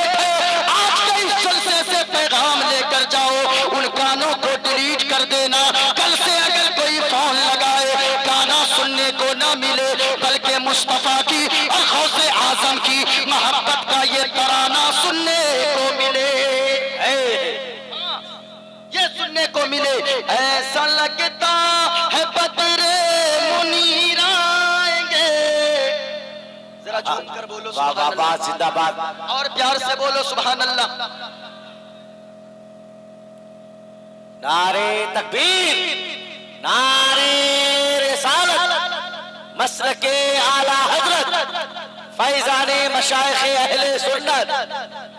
आज के इस जलसे से पैगाम लेकर जाओ, उन गानों को डिलीट कर देना। कल से अगर कोई फोन लगाए गाना सुनने को न मिले, बल्कि मुस्तफा की और गौसे आजम की मोहब्बत का ये तराना सुनने को मिले, ये सुनने को मिले। ऐसा लगता है बदरे मुनीर आएंगे, जरा झूम कर बोलो सुभान अल्लाह, जिंदाबाद। और प्यार से बोलो सुभान अल्लाह। नारे तकबीर, नारे रिसालत, मसलके आला हजरत फैजाने मशाइखे अहले सुन्नत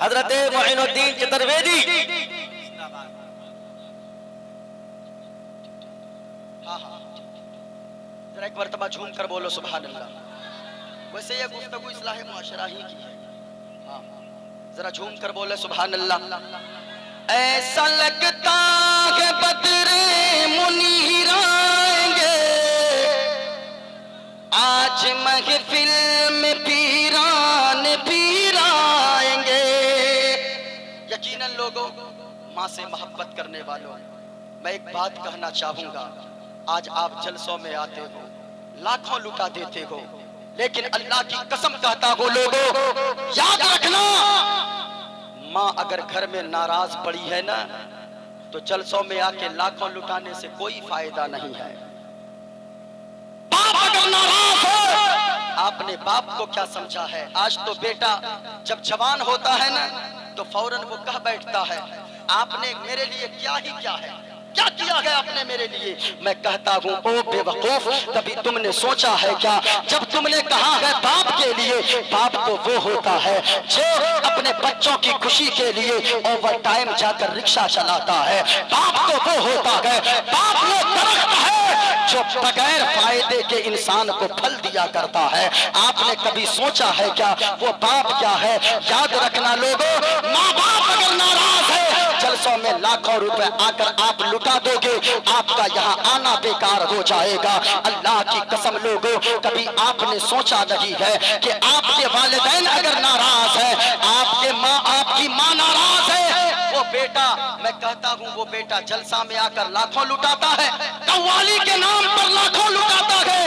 हजरत मोइनुद्दीन चतुर्वेदी। जरा एक मर्तबा झूम कर बोलो सुभान अल्लाह। वैसे ये गुफ्तगू इस्लाह मुआशरा ही की है, हाँ जरा झूम कर बोले सुभान अल्लाह। ऐसा लगता है बदरे मुनीर आएंगे, आज महफिल में पीरान पीर आएंगे। यकीनन लोगों, माँ से मोहब्बत करने वालों, मैं एक बात कहना चाहूंगा। आज आप जलसों में आते हो, लाखों लुटा देते हो, लेकिन अल्लाह की कसम कहता हो लोगों, याद रखना माँ अगर घर में नाराज पड़ी है ना, तो जलसों में आके लाखों लुटाने से कोई फायदा नहीं है। बाप अगर नाराज हो, आपने बाप को क्या समझा है? आज तो बेटा जब जवान होता है ना, तो फौरन वो कह बैठता है, आपने मेरे लिए क्या ही क्या है, क्या किया है आपने मेरे लिए? मैं कहता हूँ ओ बेवकूफ, कभी तुमने सोचा है क्या? जब तुमने कहा है बाप के लिए, बाप तो वो होता है जो अपने बच्चों की खुशी के लिए ओवर टाइम जाकर रिक्शा चलाता है। बाप तो वो होता है, बाप वो दरख्त है जो बगैर फायदे के इंसान को फल दिया करता है। आपने कभी सोचा है क्या वो बाप क्या है? याद रखना लोगों, माँ बाप अगर नाराज है, जलसों में लाखों रुपए आकर आप लुटा दोगे, आपका यहाँ आना बेकार हो जाएगा। अल्लाह की कसम लोगों, कभी आपने सोचा नहीं है कि आपके वालिदैन अगर नाराज है, आपकी माँ नाराज है, वो बेटा, मैं कहता हूँ वो बेटा जलसा में आकर लाखों लुटाता है, कव्वाली के नाम पर लाखों लुटाता है।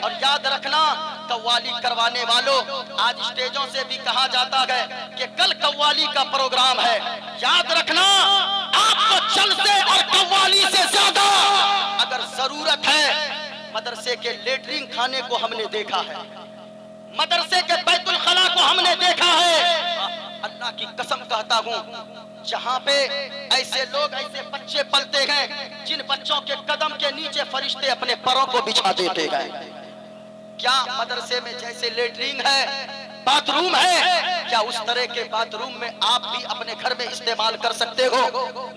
और याद रखना, कव्वाली करवाने वालों, आज स्टेजों से भी कहा जाता है कि कल कव्वाली का प्रोग्राम है। याद रखना, आपको जलसे और कव्वाली से ज्यादा अगर जरूरत है, मदरसे के लेटरिन खाने को हमने देखा है, मदरसे के बैतुल खला को हमने देखा है। अल्लाह की कसम कहता हूँ, जहाँ पे ऐसे लोग, ऐसे बच्चे पलते हैं, जिन बच्चों के कदम के नीचे फरिश्ते अपने पैरों को बिछा देते हैं। क्या मदरसे में जैसे लेटरिन है, बाथरूम है, क्या उस तरह के बाथरूम में आप भी अपने घर में इस्तेमाल कर सकते हो?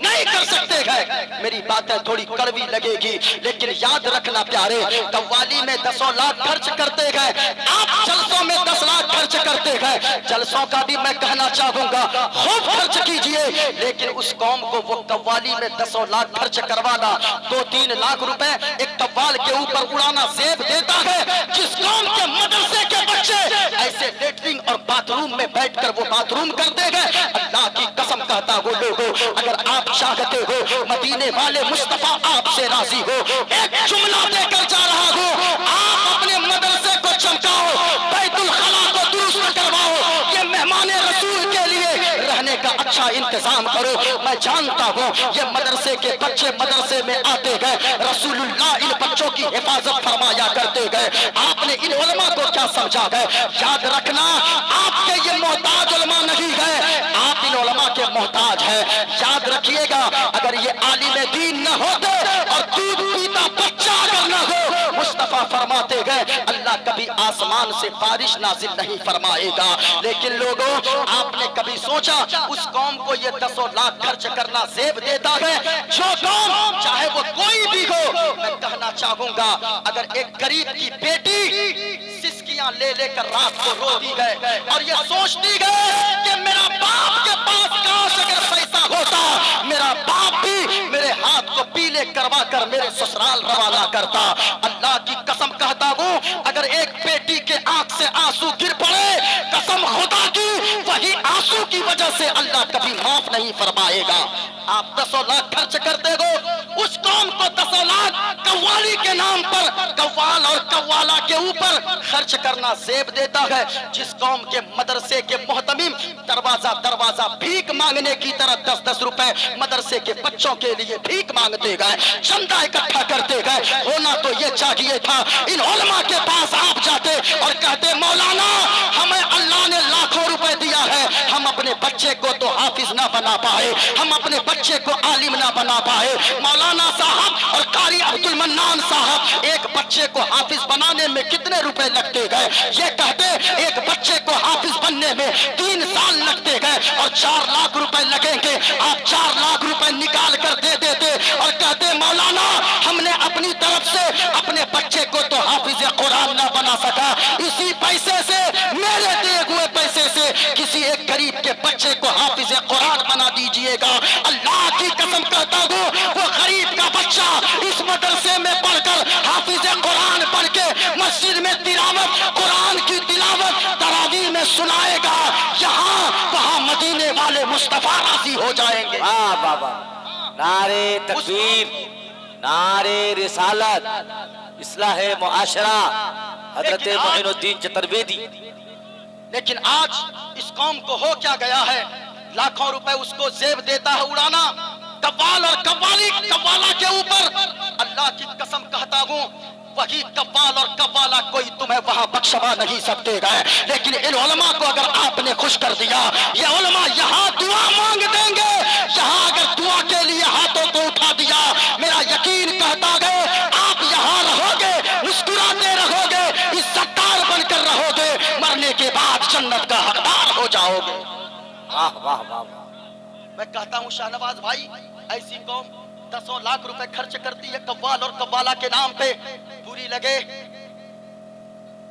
नहीं कर सकते हैं। मेरी बातें थोड़ी कड़वी लगेगी, लेकिन याद रखना प्यारे, कव्वाली में 10 लाख खर्च करते हैं, आप जलसों में 10 लाख खर्च करते हैं। जलसों का भी मैं कहना चाहूंगा, खूब खर्च कीजिए, लेकिन उस कौम को वो कव्वाली में 10 लाख खर्च करवाना, 2-3 लाख रुपए एक कव्वाल के ऊपर उड़ाना जेब देता है। जिस कौम के मदरसे के बच्चे ऐसे लेटरिन और बाथरूम में बैठकर वो बाथरूम करते हैं, अल्लाह की कसम कहता हूँ लोगों, अगर आप चाहते हो मदीने वाले मुस्तफा आपसे राजी हो, एक जुमला देकर जा रहा हूँ, आप अपने मदरसे को चमकाओ, बैतुल खला को दुरुस्त करवाओ, ये मेहमान रसूल के लिए रहने का अच्छा इंतजाम करो। मैं जानता हूँ ये मदरसे के बच्चे मदरसे में आते गए, रसूलुल्लाह इन बच्चों की हिफाजत फरमाया करते गए। आपने इन उलमा को क्या समझा है? याद रखना, आपके ये मोहताज उलमा नहीं है, आप इन उलमा के मोहताज हैं। याद रखिएगा, अगर ये आलिम दीन न होते और दूध आसमान से बारिश नाजिल नहीं फरमाएगा। लेकिन लोगों, आपने कभी सोचा उस कौम को ये 10 लाख खर्च करना जेब देता है? जो कौम चाहे वो कोई भी हो, मैं कहना चाहूंगा, अगर एक गरीब की बेटी सिसकियां ले लेकर रात को रोती है और ये सोचती है कि मेरा बाप के पास काश अगर पैसा होता, मेरा बाप भी मेरे हाथ को पीले करवा कर मेरे ससुराल रवाना करता। अल्लाह की कसम कहता हूँ, अगर एक बेटी के आंख से आंसू गिर पड़े, कसम खुदा की, वही आंसू की वजह से अल्लाह कभी माफ नहीं फरमाएगा। आप 10 लाख खर्च करते हो, उस कौम को 10 लाख कव्वाली के नाम पर, कव्वाल और कव्वाला के ऊपर खर्च करना जेब देता है। जिस कौम के मदरसे के मोहतमिम दरवाजा दरवाजा भीख मांगने की तरह 10-10 रुपए मदरसे के बच्चों के लिए भीख मांगते गए, चंदा इकट्ठा करते गए। होना तो ये चाहिए था, इन उलमा के पास आप जाते और कहते, मौलाना हमें अल्लाह ने लाखों रुपए दिया है, हम अपने बच्चे को तो हाफिज ना बना पाए, हम अपने बच्चे को आलिम ना बना पाए। मौलाना साहब और कारी अब्दुल मन्नान साहब एक बच्चे को हाफिज बनाने में कितने रुपए लगते गए? ये कहते एक बच्चे को हाफिज बनने में 3 साल लगते गए और 4 लाख रुपए लगेंगे। आप 4 लाख रुपए निकाल कर दे देते और कहते, मौलाना हमने अपनी तरफ से अपने बच्चे को तो हाफिज कुरान ना बना सका, इसी पैसे से, मेरे दिए हुए पैसे से किसी एक गरीब के बच्चे को हाफिज कुरान बना दीजिएगा। अल्लाह की कसम कहता हूँ, वो गरीब का बच्चा इस मदरसे में पढ़कर हाफिज कुरान पढ़ के मस्जिद में तिलावत, कुरान की तिलावत तरावी में सुनाएगा। यहाँ वहाँ मदीने वाले मुस्तफा राजी हो जाएंगे। वाह बाबा, नारे तकबीर, नारे रिसालत, इस्लाह मुआशरा, हजरत मोइनुद्दीन चतुर्वेदी। लेकिन आज इस कौम को हो क्या गया है? लाखों रुपए उसको जेब देता है उड़ाना, कव्वाल और कव्वाली, कव्वाला के ऊपर। अल्लाह की कसम कहता हूँ, वही कव्वाल और कव्वाला कोई तुम्हें वहां बख्शवा नहीं सकते गए। लेकिन इन उलमा को अगर आपने खुश कर दिया, ये उलमा यहाँ दुआ मांग देंगे। यहाँ अगर दुआ के लिए हाथों को उठा दिया, मेरा यकीन कहता गए, आप यहाँ रहोगे, मुस्कुराते रहोगे, इज्जतदार बनकर रहोगे, मरने के बाद जन्नत का हकदार हो जाओगे। वाह वाह वाह। मैं कहता हूँ शाहनवाज भाई, ऐसी कौम 10 लाख रुपए खर्च करती है कव्वाल और कव्वाला के नाम पे। बुरी लगे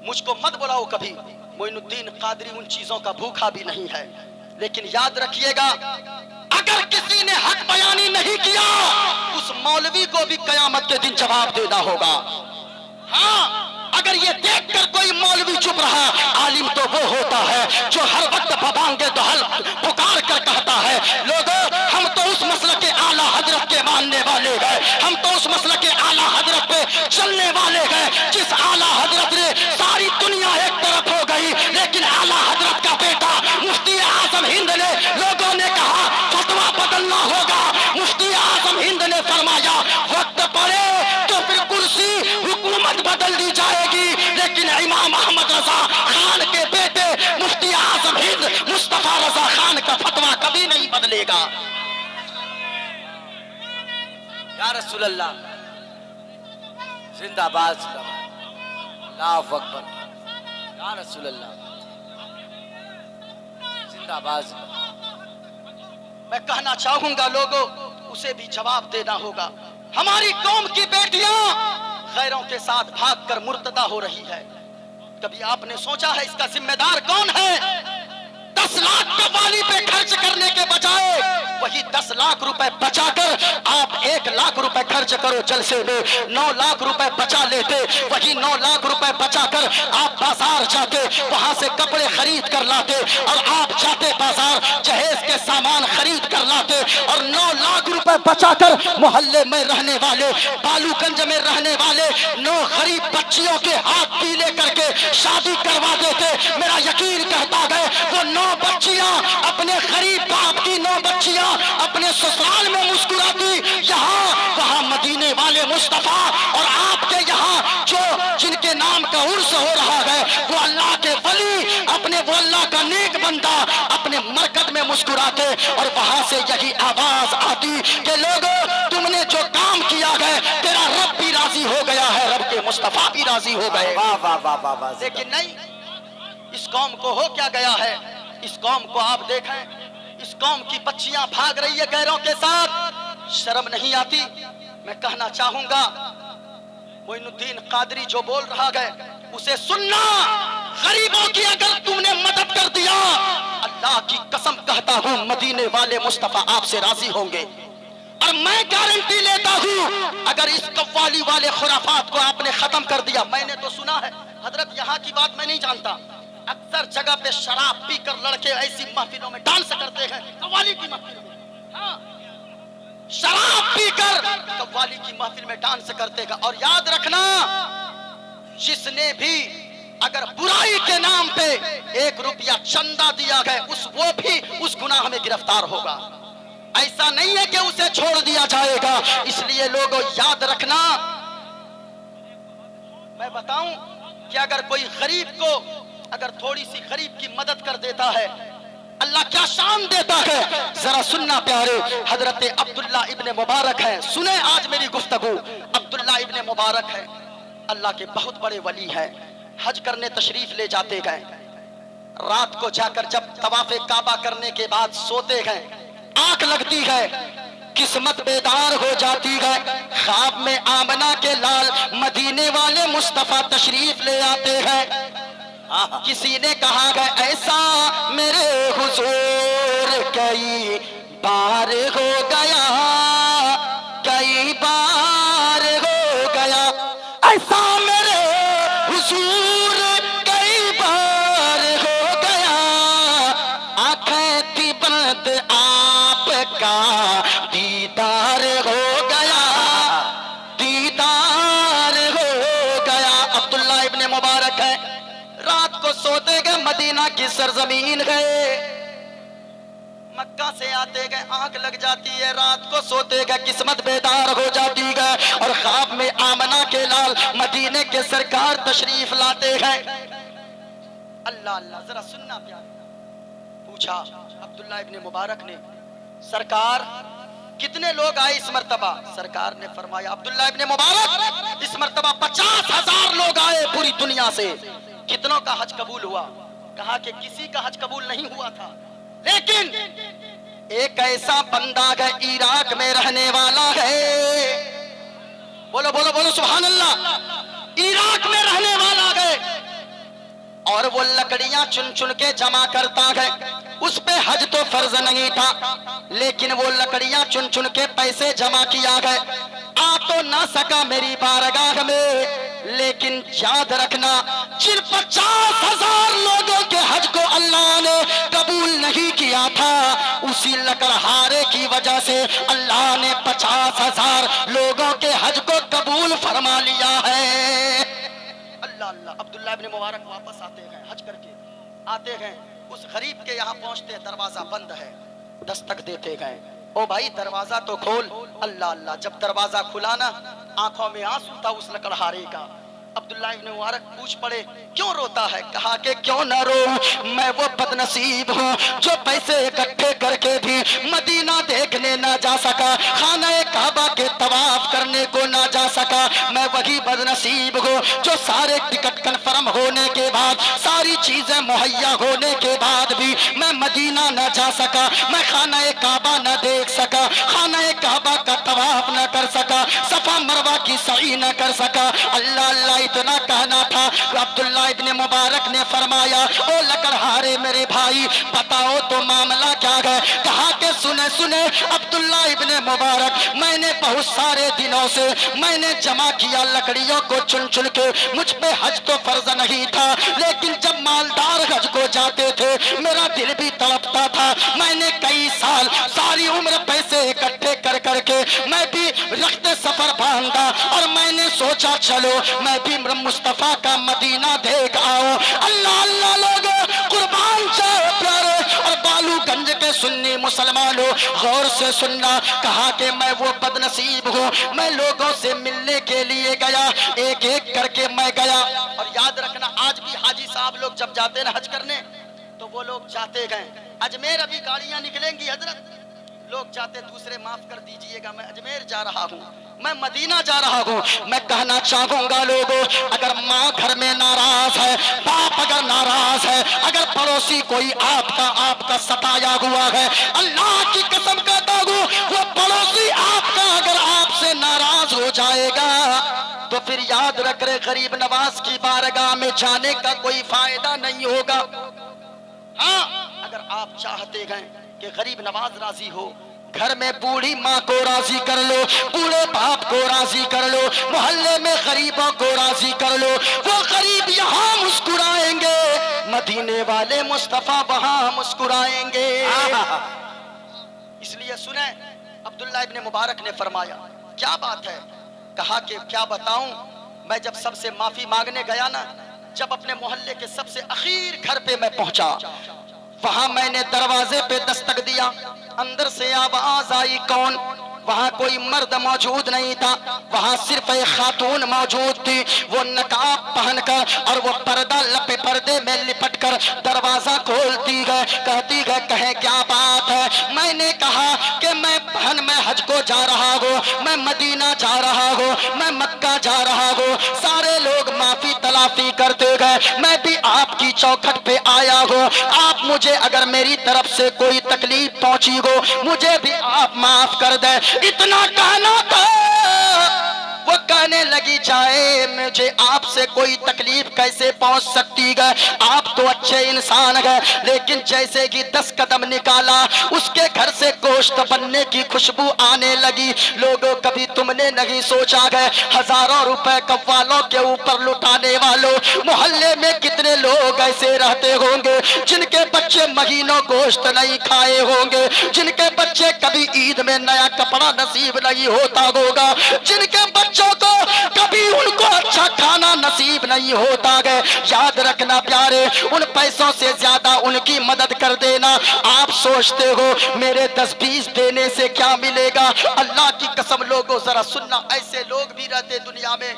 मुझको मत बुलाओ कभी, मोइनुद्दीन कादरी उन चीजों का भूखा भी नहीं है। लेकिन याद रखिएगा, अगर किसी ने हक बयानी नहीं किया, उस मौलवी को भी कयामत के दिन जवाब देना होगा। हाँ, अगर ये देखकर कोई मौलवी चुप रहा, आलिम तो वो होता है जो हर वक्त बबांगे दोहल पुकार कर कहता है, लोगों हम तो उस मसलक के आला हजरत के मानने वाले गए, हम तो उस मसलक के आला हजरत पे चलने वाले गए, जिस आला हजरत ने सारी दुनिया एक तरफ हो गई, लेकिन आला हजरत का बेटा मुफ्ती आजम हिंद ने, लोगों ने कहा फतवा बदलना होगा, मुफ्ती आजम हिंद ने फरमाया वक्त पड़े तो फिर कुर्सी हुकूमत बदल दी जाएगी, लेकिन इमाम अहमद रजा खान के बेटे मुफ्ती आजम हिंद मुस्तफा रजा खान का फतवा कभी नहीं बदलेगा। या रसूल अल्लाह, जिंदाबाद जिंदाबाद, अल्लाहु अकबर, या रसूल अल्लाह, जिंदाबाद जिंदाबाद। मैं कहना चाहूंगा लोगों, उसे भी जवाब देना होगा। हमारी कौम की बेटियां गैरों के साथ भागकर मुर्तदा हो रही है। कभी आपने सोचा है इसका जिम्मेदार कौन है? 10 लाख कव्वाली पे खर्च करने के बजाय वही 10 लाख रुपए बचाकर आप 1 लाख रुपए खर्च करो जलसे में, 9 लाख रुपए बचा लेते। वही 9 लाख रुपए बचाकर आप बाजार जाते, वहां से कपड़े खरीद कर लाते, और आप जाते बाजार जहेज के सामान खरीद कर लाते, और 9 लाख रुपए बचाकर मोहल्ले में रहने वाले, बालूगंज में रहने वाले 9 गरीब बच्चियों के हाथ पीले करके शादी करवा देते। मेरा यकीन कहता गए, वो 9 बच्चियां अपने गरीब बाप की 9 बच्चियां अपने ससुराल में मुस्कुराती, यहाँ वहाँ मदीने वाले मुस्तफा और आपके यहाँ जो जिनके नाम का उर्स हो रहा है, वो अल्लाह के वली, अपने वो अल्लाह का नेक बंदा अपने मरकत में मुस्कुराते, और वहां से यही आवाज आती कि लोगों तुमने जो काम किया है तेरा रब भी राजी हो गया है, रब के मुस्तफा भी राजी हो गए। वाह वाह वाह वाह वाह। लेकिन नहीं, इस कौम को हो क्या गया है? इस कौम को आप देखें, इस कौम की बच्चियां भाग रही है गैरों के साथ, शर्म नहीं आती? मैं कहना चाहूंगा, मोइनुद्दीन कादरी जो बोल रहा है उसे सुनना। गरीबों की अगर तुमने मदद कर दिया, अल्लाह की कसम कहता हूं मदीने वाले मुस्तफा आपसे राजी होंगे। और मैं गारंटी लेता हूं, अगर इस कव्वाली वाले खुराफात को आपने खत्म कर दिया, मैंने तो सुना है हजरत, यहाँ की बात मैं नहीं जानता, अक्सर जगह पे शराब पीकर लड़के ऐसी महफिलों में डांस करते हैं, कव्वाली की महफिल में, हाँ, शराब पीकर कव्वाली की महफिल में डांस करते हैं। और याद रखना, जिसने भी अगर बुराई के नाम पे 1 रुपया चंदा दिया गया, वो भी उस गुनाह में गिरफ्तार होगा। ऐसा नहीं है कि उसे छोड़ दिया जाएगा। इसलिए लोगों याद रखना, मैं बताऊं कि अगर कोई गरीब को अगर थोड़ी सी गरीब की मदद कर देता है, अल्लाह क्या शान देता है, जरा सुनना प्यारे। हजरत अब्दुल्ला इब्ने मुबारक है, सुने आज मेरी गुफ्तगू। अब्दुल्ला इब्ने मुबारक है, अल्लाह के बहुत बड़े वली हैं, हज करने तशरीफ ले जाते गए। रात को जाकर जब तवाफे काबा करने के बाद सोते गए, आंख लगती है, किस्मत बेदार हो जाती है। ख्वाब में आमना के लाल मदीने वाले मुस्तफा तशरीफ ले आते हैं। किसी ने कहा है ऐसा मेरे हुजूर कई बार हो गया, कई बार हो गया, ऐसा मेरे हुजूर कई बार हो गया। आंखें थी बंद आपका दीदार हो गया, दीदार हो गया। अब्दुल्ला इब्ने मुबारक है, रात को सोते गए, मदीना की सरजमीन गए, मक्का से आते गए, आंख लग जाती है, रात को सोते गए, किस्मत बेदार हो जाती है। और ख्वाब में आमना के लाल मदीने के सरकार तशरीफ लाते हैं। अल्लाह अल्लाह, जरा सुनना प्यारे। पूछा अब्दुल्ला इब्ने मुबारक ने, सरकार कितने लोग आए इस मर्तबा? सरकार ने फरमाया, अब्दुल्ला इब्ने मुबारक इस मर्तबा 50,000 लोग आए पूरी दुनिया से। कितनों का हज कबूल हुआ? कहा कि किसी का हज कबूल नहीं हुआ था, लेकिन एक ऐसा बंदा है इराक में रहने वाला है, बोलो बोलो बोलो सुभान अल्लाह, इराक में रहने वाला है, और वो लकड़ियां चुन चुन के जमा करता है। उस पे हज तो फर्ज नहीं था, लेकिन वो लकड़ियां चुन चुन के पैसे जमा किया गए। आ तो ना सका मेरी बारगाह में, लेकिन याद रखना, जिन 50,000 लोगों के हज को अल्लाह ने कबूल नहीं किया था, उसी लकड़हारे की वजह से अल्लाह ने 50,000 लोगों के हज को कबूल फरमा लिया है। अल्लाह अल्लाह। अब्दुल्ला इब्ने मुबारक वापस आते हैं, हज करके आते हैं, उस गरीब के यहाँ पहुंचते, दरवाजा बंद है, दस्तक देते गए, ओ भाई दरवाजा तो खोल। अल्लाह अल्लाह, जब दरवाजा खुला ना, आंखों में आंसू था उस लकड़हारे का। अब्दुल्ला इब्ने मुबारक पूछ पड़े, क्यों रोता है? कहा कि क्यों न रो, मैं वो बदनसीब हूँ जो पैसे इकट्ठे करके भी मदीना देखने ना जा सका, खाना काबा के तवाफ करने को ना जा सका। मैं वही बदनसीब हूँ जो सारे टिकट कन्फर्म होने के बाद, सारी चीजें मुहैया होने के बाद भी मैं मदीना ना जा सका, मैं खाना काबा ना देख सका, खाना काबा का तवाफ ना कर सका, सफा मरवा की सही ना कर सका। अल्लाह अल्लाह इतना कहना था। अब्दुल्ला इब्ने मुबारक ने फरमाया, ओ लकड़हारे मेरे भाई, बताओ तो मामला क्या है? कहा कि सुने सुने अब्दुल्ला इब्ने मुबारक, मैंने बहुत सारे दिनों से मैंने जमा किया लकड़ियों को चुन चुन के, मुझ पे हज तो फर्ज नहीं था, लेकिन जब मालदार हज को जाते थे मेरा दिल भी तड़पता था। मैंने कई साल, सारी उम्र पैसे इकट्ठे कर करके मैं भी रखते सफर बांधा, और मैंने सोचा चलो मैं भी मुस्तफा का मदीना देख आओ। अल्लाह अल्लाह लोगों, कुर्बान जाओ प्यारे और बालूगंज के सुन्नी मुसलमानों, गौर से सुनना। कहा कि मैं वो बदनसीब हूँ, मैं लोगों से मिलने के लिए गया, एक एक करके मैं गया। और याद रखना, आज भी हाजी साहब लोग जब जाते हैं हज करने, तो वो लोग जाते गए। अजमेर अभी गाड़ियां निकलेंगी हजरत, लोग जाते दूसरे माफ कर दीजिएगा, मैं अजमेर जा रहा हूँ, मैं मदीना जा रहा हूँ। मैं कहना चाहूंगा लोगों, अगर माँ घर में नाराज है, बाप अगर नाराज है, अगर पड़ोसी कोई आपका सताया हुआ है, अल्लाह की कसम कहता हूँ वो पड़ोसी आपका अगर आपसे नाराज हो जाएगा तो फिर याद रख रहे गरीब नवाज की बारगाह में जाने का कोई फायदा नहीं होगा। हाँ, अगर आप चाहते हैं कि गरीब नवाज राजी हो, घर में बूढ़ी माँ को राजी कर लो, बूढ़े बाप को राजी कर लो, मोहल्ले में गरीबों को राजी कर लो, वो गरीब यहाँ मुस्कुराएंगे, मदीने वाले मुस्तफा वहां मुस्कुराएंगे। इसलिए सुने, अब्दुल्ला इब्ने मुबारक ने फरमाया, क्या बात है, कहा कि क्या बताऊं, मैं जब सबसे माफी मांगने गया ना, जब अपने मोहल्ले के सबसे आखिर घर पे मैं पहुंचा, वहां मैंने दरवाजे पे दस्तक दिया, अंदर से आवाज आई कौन? वहां कोई मर्द मौजूद नहीं था, वहां सिर्फ एक खातून मौजूद थी। वो नकाब पहनकर और वो पर्दा लपे पर्दे में लिपट कर दरवाजा खोलती है, कहती है कहे क्या बात है? मैंने कहा कि मैं बहन मैं हज को जा रहा हूँ, मैं मदीना जा रहा हूँ, मैं मक्का जा रहा हूँ, सारे लोग माफी तलाफी करते गए, मैं भी आपकी चौखट पे आया हूँ, आप मुझे अगर मेरी तरफ से कोई तकलीफ पहुंची हो मुझे भी आप माफ कर दे। इतना कहना था, वो कहने लगी जाए मुझे आपसे कोई तकलीफ कैसे पहुंच सकती है, आप तो अच्छे इंसान है, लेकिन जैसे कि 10 कदम निकाला उसके घर से गोश्त बनने की खुशबू आने लगी। लोगों कभी तुमने नहीं सोचा है हजारों रुपए कव्वालों के ऊपर लुटाने वालों, मोहल्ले में कितने लोग ऐसे रहते होंगे जिनके बच्चे महीनों गोश्त नहीं खाए होंगे, जिनके बच्चे कभी ईद में नया कपड़ा नसीब नहीं होता होगा, जिनके बच्चों को कभी उनको अच्छा खाना नसीब नहीं होता है। याद रखना प्यारे, उन पैसों से ज्यादा उनकी मदद कर देना। आप सोचते हो मेरे 10-20 देने से क्या मिलेगा? अल्लाह की कसम लोगों जरा सुनना, ऐसे लोग भी रहते दुनिया में,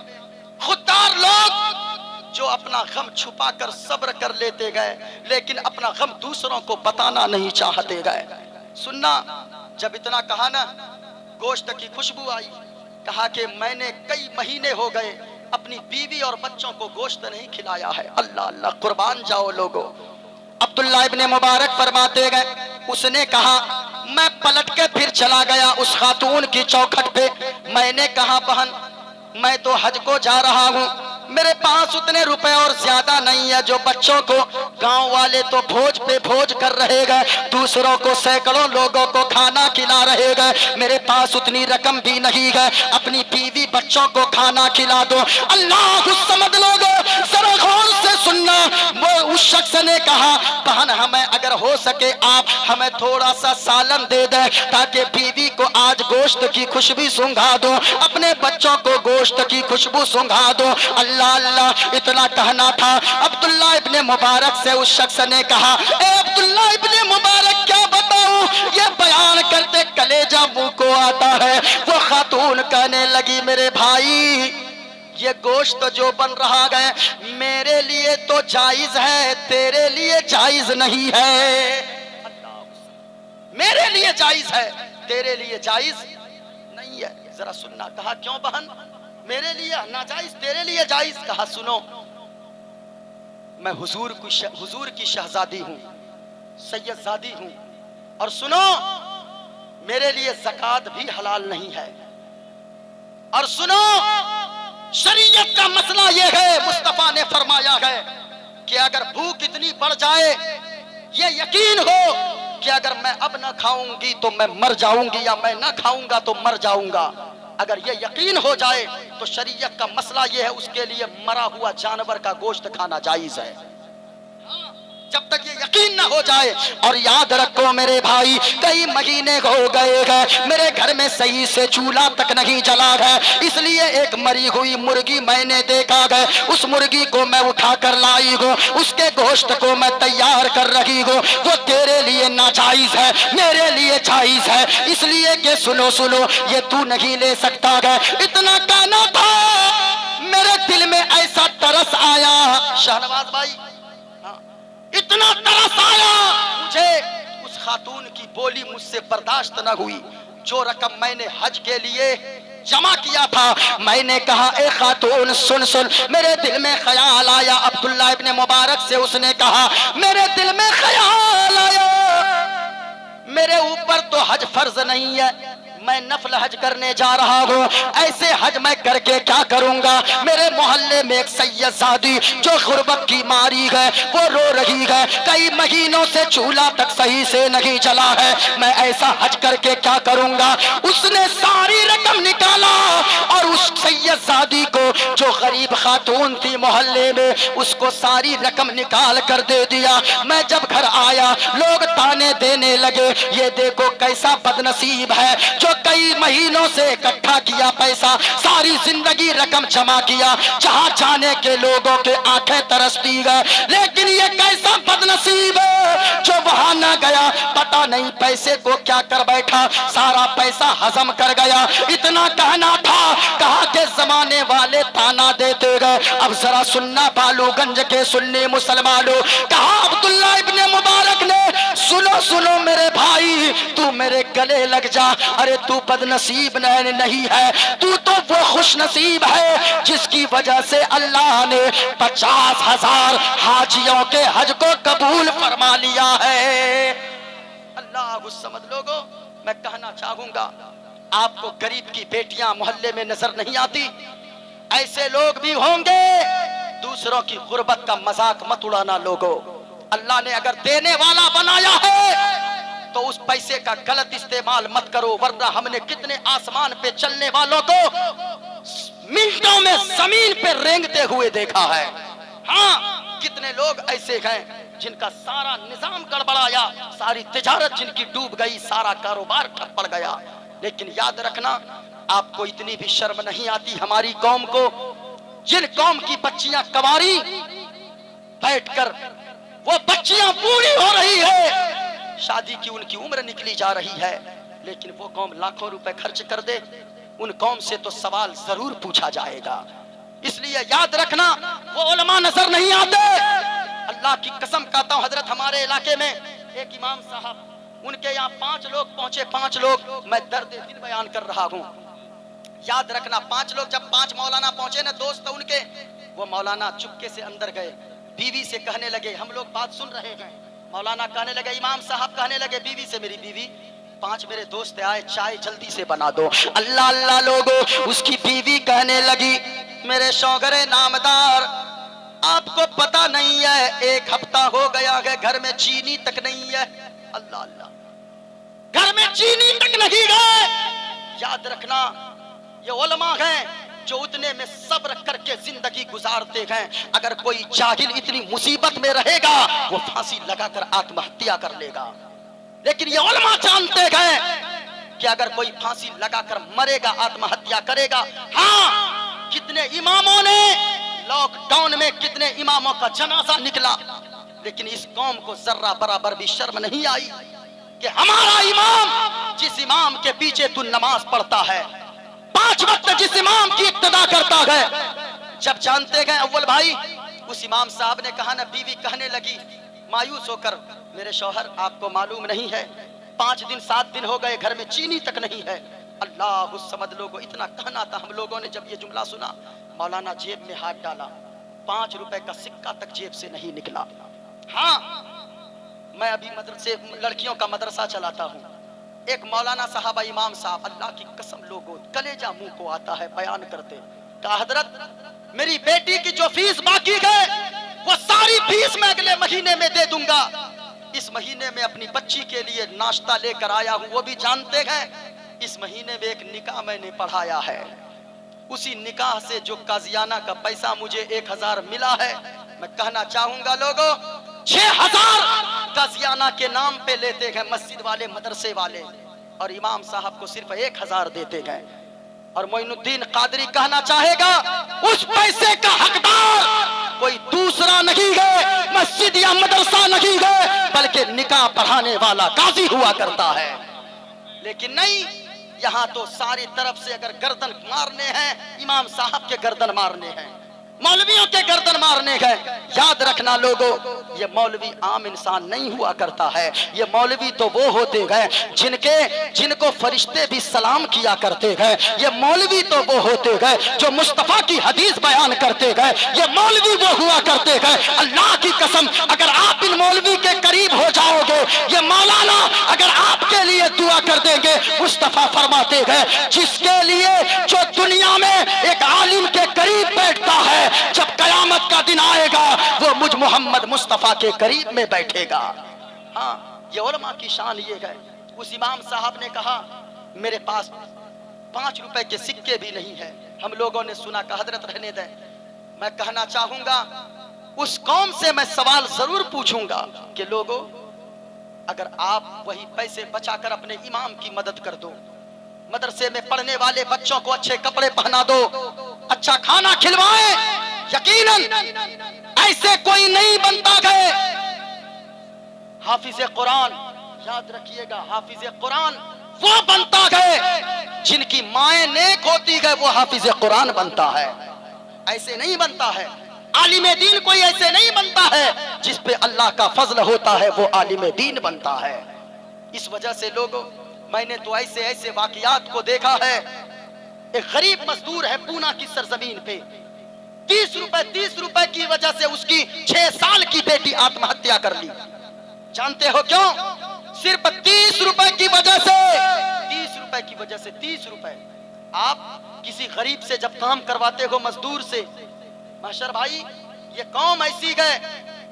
खुददार लोग जो अपना गम छुपा कर सब्र कर लेते गए, लेकिन अपना गम दूसरों को बताना नहीं चाहते गए। सुनना, जब इतना कहा ना, गोश्त की खुशबू आई, कहा कि मैंने कई महीने हो गए अपनी बीवी और बच्चों को गोश्त नहीं खिलाया है। अल्लाह अल्लाह, कुर्बान जाओ लोगों। अब्दुल्ला इब्ने मुबारक फरमाते गए, उसने कहा मैं पलट के फिर चला गया उस खातून की चौखट पे। मैंने कहा बहन मैं तो हज को जा रहा हूँ, मेरे पास उतने रुपए और ज्यादा नहीं है जो बच्चों को, गांव वाले तो भोज पे भोज कर रहे गए, दूसरों को सैकड़ों लोगों को खाना खिला रहे गए, मेरे पास उतनी रकम भी नहीं है अपनी बीवी बच्चों को खाना खिला दो। अल्लाह समझ लोगो, जरा गौर से सुनना। वो उस शख्स ने कहा बहन हमें अगर हो सके आप हमें थोड़ा सा सालन दे दे ताकि बीवी को आज गोश्त की खुशबू सूंघा दो, अपने बच्चों को गोश्त की खुशबू सूंघा दो। अल्लाह अल्लाह, इतना कहना था। अब्दुल्ला इब्ने मुबारक से उस शख्स ने कहा ए अब्दुल्ला इब्ने मुबारक क्या बताऊं, ये बयान करते कलेजा मुंह को आता है। वो खातून कहने लगी मेरे भाई ये गोश्त जो बन रहा है मेरे लिए तो जायज है, तेरे लिए जायज नहीं है। मेरे लिए जायज है, तेरे लिए जायज नहीं है। जरा सुनना, कहा क्यों बहन, मेरे लिए नाजायज तेरे लिए जायज? कहा सुनो, मैं हुजूर की शहजादी हूं, सैयदजादी हूं, और सुनो मेरे लिए ज़कात भी हलाल नहीं है, और सुनो शरीयत का मसला यह है, मुस्तफा ने फरमाया है कि अगर भूख इतनी बढ़ जाए, ये यकीन हो कि अगर मैं अब ना खाऊंगी तो मैं मर जाऊंगी या मैं ना खाऊंगा तो मर जाऊंगा, अगर ये यकीन हो जाए तो शरीयत का मसला यह है उसके लिए मरा हुआ जानवर का गोश्त खाना जायज है, जब तक ये यकीन ना हो जाए। और याद रखो मेरे भाई, कई महीने हो गए हैं मेरे घर में सही से चूल्हा तक नहीं जला है, इसलिए एक मरी हुई मुर्गी मैंने देखा है, उस मुर्गी को मैं उठा कर लाई हूँ, उसके गोश्त को मैं तैयार कर रही हूँ। वो तेरे लिए नाजायज है, मेरे लिए जायज है, इसलिए कि सुनो सुनो ये तू नहीं ले सकता है। इतना कहना था, मेरे दिल में ऐसा तरस आया शाहनवाज भाई, इतना तरस आया मुझे उस खातून की बोली मुझसे बर्दाश्त न हुई। जो रकम मैंने हज के लिए जमा किया था, मैंने कहा ए खातून सुन सुन, मेरे दिल में ख्याल आया। अब्दुल्ला इब्ने मुबारक से उसने कहा मेरे दिल में ख्याल आया, मेरे ऊपर तो हज फर्ज नहीं है, मैं नफल हज करने जा रहा हूँ, ऐसे हज मैं करके क्या करूंगा। मेरे मोहल्ले में एक सैयदजादी जो गुर्बत की मारी है वो रो रही है, कई महीनों से चूल्हा तक सही से नहीं जला है, मैं ऐसा हज करके क्या करूंगा। उसने सारी रकम निकाला और उस सैयदजादी को जो गरीब खातून थी मोहल्ले में, उसको सारी रकम निकाल कर दे दिया। मैं जब घर आया लोग ताने देने लगे, ये देखो कैसा बदनसीब है जो कई महीनों से इकट्ठा किया पैसा, सारी जिंदगी रकम जमा किया, जहां जाने के लोगों के आंखें तरसती गए, लेकिन ये कैसा बदनसीब है जो वहां न गया, पता नहीं पैसे को क्या कर बैठा, सारा पैसा हजम कर गया। इतना कहना था, कहा के जमाने वाले ताना देते गए। अब जरा सुनना बालूगंज के सुन्नी मुसलमानों, कहा अब्दुल्ला इब्ने मुबारक ने सुनो सुनो मेरे भाई, तू मेरे गले लग जा। अरे तू बदनसीब नहीं है, तू तो वो खुश नसीब है जिसकी वजह से अल्लाह ने 50,000 हाजियों के हज को कबूल फरमा लिया है। अल्लाह समझ लोगो, मैं कहना चाहूंगा आपको गरीब की बेटियां मोहल्ले में नजर नहीं आती, ऐसे लोग भी होंगे। दूसरों की गुर्बत का मजाक मत उड़ाना लोगो। अल्लाह ने अगर देने वाला बनाया है तो उस पैसे का गलत इस्तेमाल मत करो, वरना हमने कितने आसमान पे चलने वालों को मिनटों में जमीन पे रेंगते हुए देखा है। हाँ, कितने लोग ऐसे हैं जिनका सारा निजाम गड़बड़ाया, सारी तिजारत जिनकी डूब गई, सारा कारोबार ठप पड़ गया। लेकिन याद रखना, आपको इतनी भी शर्म नहीं आती हमारी कौम को, जिन कौम की बच्चियां कवारी बैठकर वो बच्चियां बूढ़ी हो रही है, शादी की उनकी उम्र निकली जा रही है, लेकिन वो कौम लाखों रुपए खर्च कर दे, उन कौम से तो सवाल जरूर पूछा जाएगा। इसलिए याद रखना, वो उलमा नजर नहीं आते। अल्लाह की कसम कहता हूं, हजरत हमारे इलाके में एक इमाम साहब, उनके यहाँ 5 लोग पहुंचे, 5 लोग, मैं दर्द दिल बयान कर रहा हूँ। याद रखना, 5 लोग जब 5 मौलाना पहुंचे ना दोस्त उनके, वो मौलाना चुपके से अंदर गए, बीवी से कहने लगे, हम लोग बात सुन रहे हैं, मौलाना कहने लगे, इमाम साहब कहने लगे बीवी से, मेरी बीवी 5 मेरे दोस्त आए, चाय जल्दी से बना दो। अल्लाह अल्लाह लोगों, उसकी बीवी कहने लगी, मेरे शौहरे नामदार, आपको पता नहीं है 1 हफ्ता हो गया है, घर में चीनी तक नहीं है। अल्लाह अल्लाह, घर में चीनी तक नहीं है। याद रखना, ये उलमा हैं जो उतने में सब्र करके जिंदगी गुजारते हैं। अगर कोई जाहिल इतनी मुसीबत में रहेगा, वो फांसी लगाकर आत्महत्या कर लेगा, लेकिन ये उलमा जानते हैं कि अगर कोई फांसी लगाकर मरेगा, आत्महत्या करेगा। हाँ, कितने इमामों ने लॉकडाउन में, कितने इमामों का जनाजा निकला, लेकिन इस कौम को जर्रा बराबर भी शर्म नहीं आई कि हमारा इमाम, जिस इमाम के पीछे तू नमाज पढ़ता है, 5 वक्त जिस इमाम की इक्तदा करता है, जब जानते गए अव्वल भाई, उस इमाम साहब ने कहा ना, बीवी कहने लगी मायूस होकर, मेरे शौहर आपको मालूम नहीं है 5 दिन 7 दिन हो गए, घर में चीनी तक नहीं है। अल्लाह समझ लोगो, इतना कहना था। हम लोगों ने जब ये जुमला सुना, मौलाना जेब में हाथ डाला, 5 रुपए का सिक्का तक जेब से नहीं निकला। हाँ, मैं अभी मदरसे, लड़कियों का मदरसा चलाता हूँ। एक मौलाना साहबा इमाम साहब, अल्लाह की कसम लोगों, कलेजा मुंह को आता है बयान करते, कहा हजरत मेरी बेटी की जो फीस बाकी है वो सारी फीस मैं अगले महीने में दे दूंगा। इस महीने में अपनी बच्ची के लिए नाश्ता लेकर आया हूँ। वो भी जानते हैं इस महीने में एक निकाह मैंने पढ़ाया है, उसी निकाह से जो काजियाना का पैसा मुझे 1000 मिला है। मैं कहना चाहूंगा लोगों, 6000 काजियाना के नाम पे लेते हैं मस्जिद वाले, मदरसे वाले, और इमाम साहब को सिर्फ 1000 देते हैं। और मोइनुद्दीन कादरी कहना चाहेगा, उस पैसे का हकदार कोई दूसरा नहीं है, मस्जिद या मदरसा नहीं है, बल्कि निकाह पढ़ाने वाला काजी हुआ करता है। लेकिन नहीं, यहाँ तो सारी तरफ से अगर गर्दन मारने हैं, इमाम साहब के गर्दन मारने हैं। मौलवियों के गर्दन मारने गए। याद रखना लोगों, ये मौलवी आम इंसान नहीं हुआ करता है। ये मौलवी तो वो होते गए जिनको फरिश्ते भी सलाम किया करते गए। ये मौलवी तो वो होते गए जो मुस्तफा की हदीस बयान करते गए। ये मौलवी वो हुआ करते गए, अल्लाह की कसम अगर आप इन मौलवी के करीब हो जाओगे, ये मौलाना अगर आपके लिए दुआ कर देंगे। मुस्तफा फरमाते गए, जिसके लिए जो दुनिया में एक आलिम के करीब बैठता है, जब कयामत का दिन आएगा वो मुझ मोहम्मद मुस्तफा के करीब में बैठेगा। हाँ, ये उलमा की शान ये है। उस इमाम साहब ने कहा, मेरे पास 5 रुपए के सिक्के भी नहीं है। हम लोगों ने सुना कि हजरत रहने दें, मैं कहना चाहूंगा उस कौम से मैं सवाल जरूर पूछूंगा कि लोगों, अगर आप वही पैसे बचाकर अपने इमाम की मदद कर दो, मदरसे में पढ़ने वाले बच्चों को अच्छे कपड़े पहना दो, अच्छा खाना खिलवाए, यकीनन ऐसे कोई नहीं बनता गए हाफिज कुरान। याद रखिएगा, हाफिज कुरान वो बनता गए जिनकी माएं नेक होती गए, वो हाफिज कुरान बनता है। ऐसे नहीं बनता है। आलिम दीन कोई ऐसे नहीं बनता है जिस पे अल्लाह का फजल होता है, वो आलिम दीन बनता है। इस वजह से लोगों, मैंने तो ऐसे ऐसे वाकयात को देखा है। एक गरीब मजदूर है पूना की सरजमीन पे, 30 रुपए की वजह से उसकी 6 साल की बेटी आत्महत्या कर ली। जानते हो क्यों? सिर्फ 30 रुपए की वजह से। 30 रुपए की वजह से। 30 रुपए आप किसी गरीब से जब काम करवाते हो, मजदूर से, माशर भाई ये कौम ऐसी है,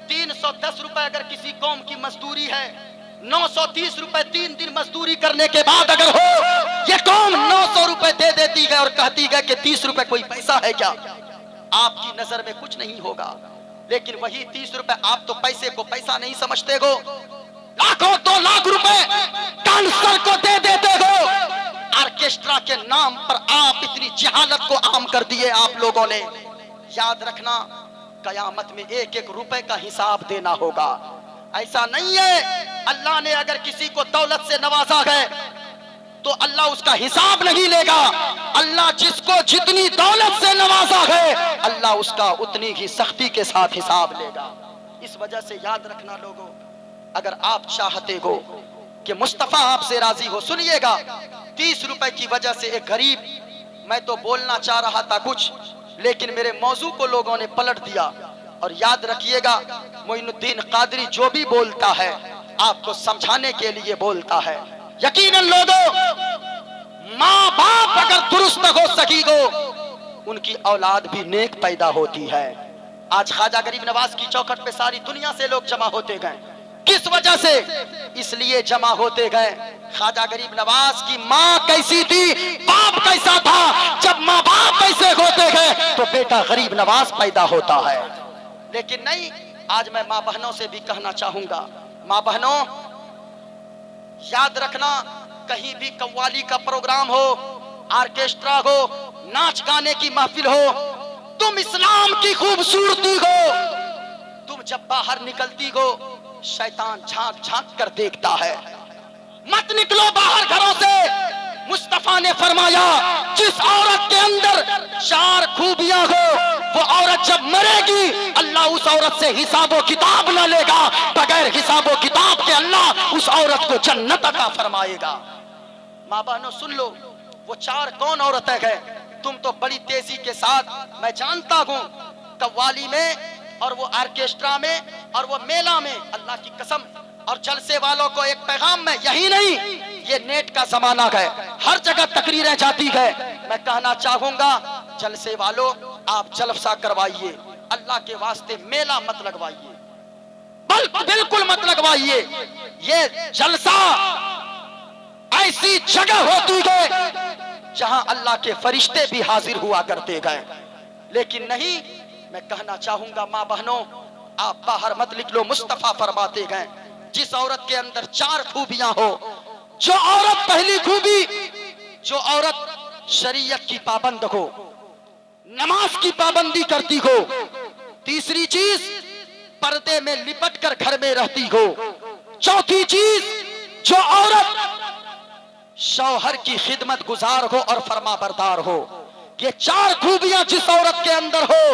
310 रुपए अगर किसी कौम की मजदूरी है, 930 रुपए 3 दिन मजदूरी करने के बाद अगर हो, ये कौम 900 रुपए दे देती है और कहती है कि 30 रुपए कोई पैसा है क्या? आपकी नजर में कुछ नहीं होगा, लेकिन वही 30 रुपए आप तो पैसे को पैसा नहीं समझते हो, लाखों 2 लाख रुपए डांसर को दे देते हो। ऑर्केस्ट्रा के नाम पर आप इतनी जहालत को आम कर दिए आप लोगों ने। याद रखना, कयामत में 1-1 रुपए का हिसाब देना होगा। ऐसा नहीं है अल्लाह ने अगर किसी को दौलत से नवाजा है तो अल्लाह उसका हिसाब नहीं लेगा। अल्लाह जिसको जितनी दौलत से नवाजा है, अल्लाह उसका उतनी ही सख्ती के साथ हिसाब लेगा। इस वजह से याद रखना लोगों, अगर आप चाहते हो कि मुस्तफा आपसे राजी हो, सुनिएगा, 30 रुपए की वजह से एक गरीब, मैं तो बोलना चाह रहा था कुछ, लेकिन मेरे मौजू को लोगों ने पलट दिया। और याद रखिएगा, मोइनुद्दीन कादरी जो भी बोलता है आपको समझाने के लिए बोलता है। यकीनन लोगों, माँ बाप अगर दुरुस्त हो सकी हो, उनकी औलाद भी नेक पैदा होती है। आज ख्वाजा गरीब नवाज की चौखट पे सारी दुनिया से लोग जमा होते गए। किस वजह से? इसलिए जमा होते गए, ख्वाजा गरीब नवाज की माँ कैसी थी, बाप कैसा था। जब माँ बाप ऐसे होते गए तो बेटा गरीब नवाज पैदा होता है। लेकिन नहीं, आज मैं माँ बहनों से भी कहना चाहूंगा, माँ बहनों याद रखना, कहीं भी कव्वाली का प्रोग्राम हो, ऑर्केस्ट्रा हो, नाच गाने की महफिल हो, तुम इस्लाम की खूबसूरती हो, तुम जब बाहर निकलती हो शैतान झांक झांक कर देखता है। मत निकलो बाहर घरों से। मुस्तफा ने फरमाया, जिस औरत के अंदर 4 खूबियां हो, वो औरत जब मरेगी अल्लाह उस औरत से हिसाबो किताब न लेगा। बगैर हिसाबो किताब के अल्लाह उस औरत को जन्नत अता फरमाएगा। माँ बहनों सुन लो, वो 4 कौन औरतें हैं? तुम तो बड़ी तेजी के साथ, मैं जानता हूँ, कव्वाली में और वो ऑर्केस्ट्रा में और वो मेला में, अल्लाह की कसम, और जलसे वालों को एक पैगाम में, यही नहीं, ये नेट का जमाना है, हर जगह तकरीरें जाती है। मैं कहना चाहूंगा, जलसे वालों आप जलसा करवाइए, अल्लाह के वास्ते मेला मत लगवाइए, बिल्कुल मत लगवाइए। ये जलसा ऐसी जगह होती है जहां अल्लाह के फरिश्ते भी हाजिर हुआ करते गए, लेकिन नहीं। मैं कहना चाहूंगा माँ बहनों, आप बाहर मत निकलो। मुस्तफा फरमाते गए, जिस औरत के अंदर 4 खूबियां हो, जो औरत, पहली खूबी, जो औरत शरीयत की पाबंद हो, नमाज की पाबंदी करती हो, तीसरी चीज पर्दे में लिपट कर घर में रहती हो, चौथी चीज जो औरत शौहर की खिदमत गुजार हो और फरमा बरदार हो। ये 4 खूबियां जिस औरत के अंदर हो,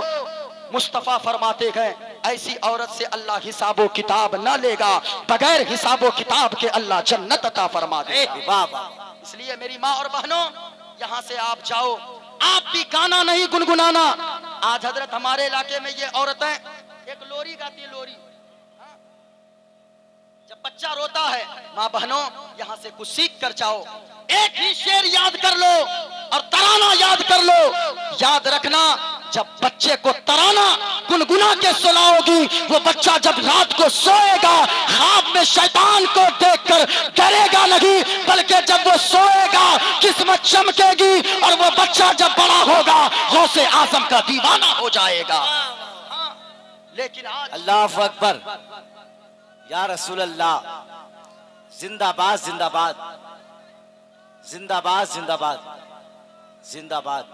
मुस्तफ़ा फरमाते गए ऐसी औरत से अल्लाह हिसाबो किताब न लेगा, बगैर हिसाबो किताब के अल्लाह जन्नत अता फरमा देगा। वाह वाह। इसलिए मेरी माँ और बहनों, यहाँ से आप जाओ, आप भी गाना नहीं गुनगुनाना। आज हजरत हमारे इलाके में ये औरतें एक लोरी गाती है, लोरी। हाँ? जब बच्चा रोता है, माँ बहनों यहाँ से कुछ सीख कर जाओ, एक ही शेर याद कर लो और तराना याद कर लो। याद रखना, जब बच्चे को तराना गुनगुना के सुनाओगी, वो बच्चा जब रात को सोएगा ख्वाब में शैतान को देखकर डरेगा नहीं, बल्कि जब वो सोएगा किस्मत चमकेगी और वो बच्चा जब बड़ा होगा गौसे आजम का दीवाना हो जाएगा। लेकिन आज अल्लाह अकबर, या रसूल अल्लाह, जिंदाबाद जिंदाबाद जिंदाबाद जिंदाबाद जिंदाबाद।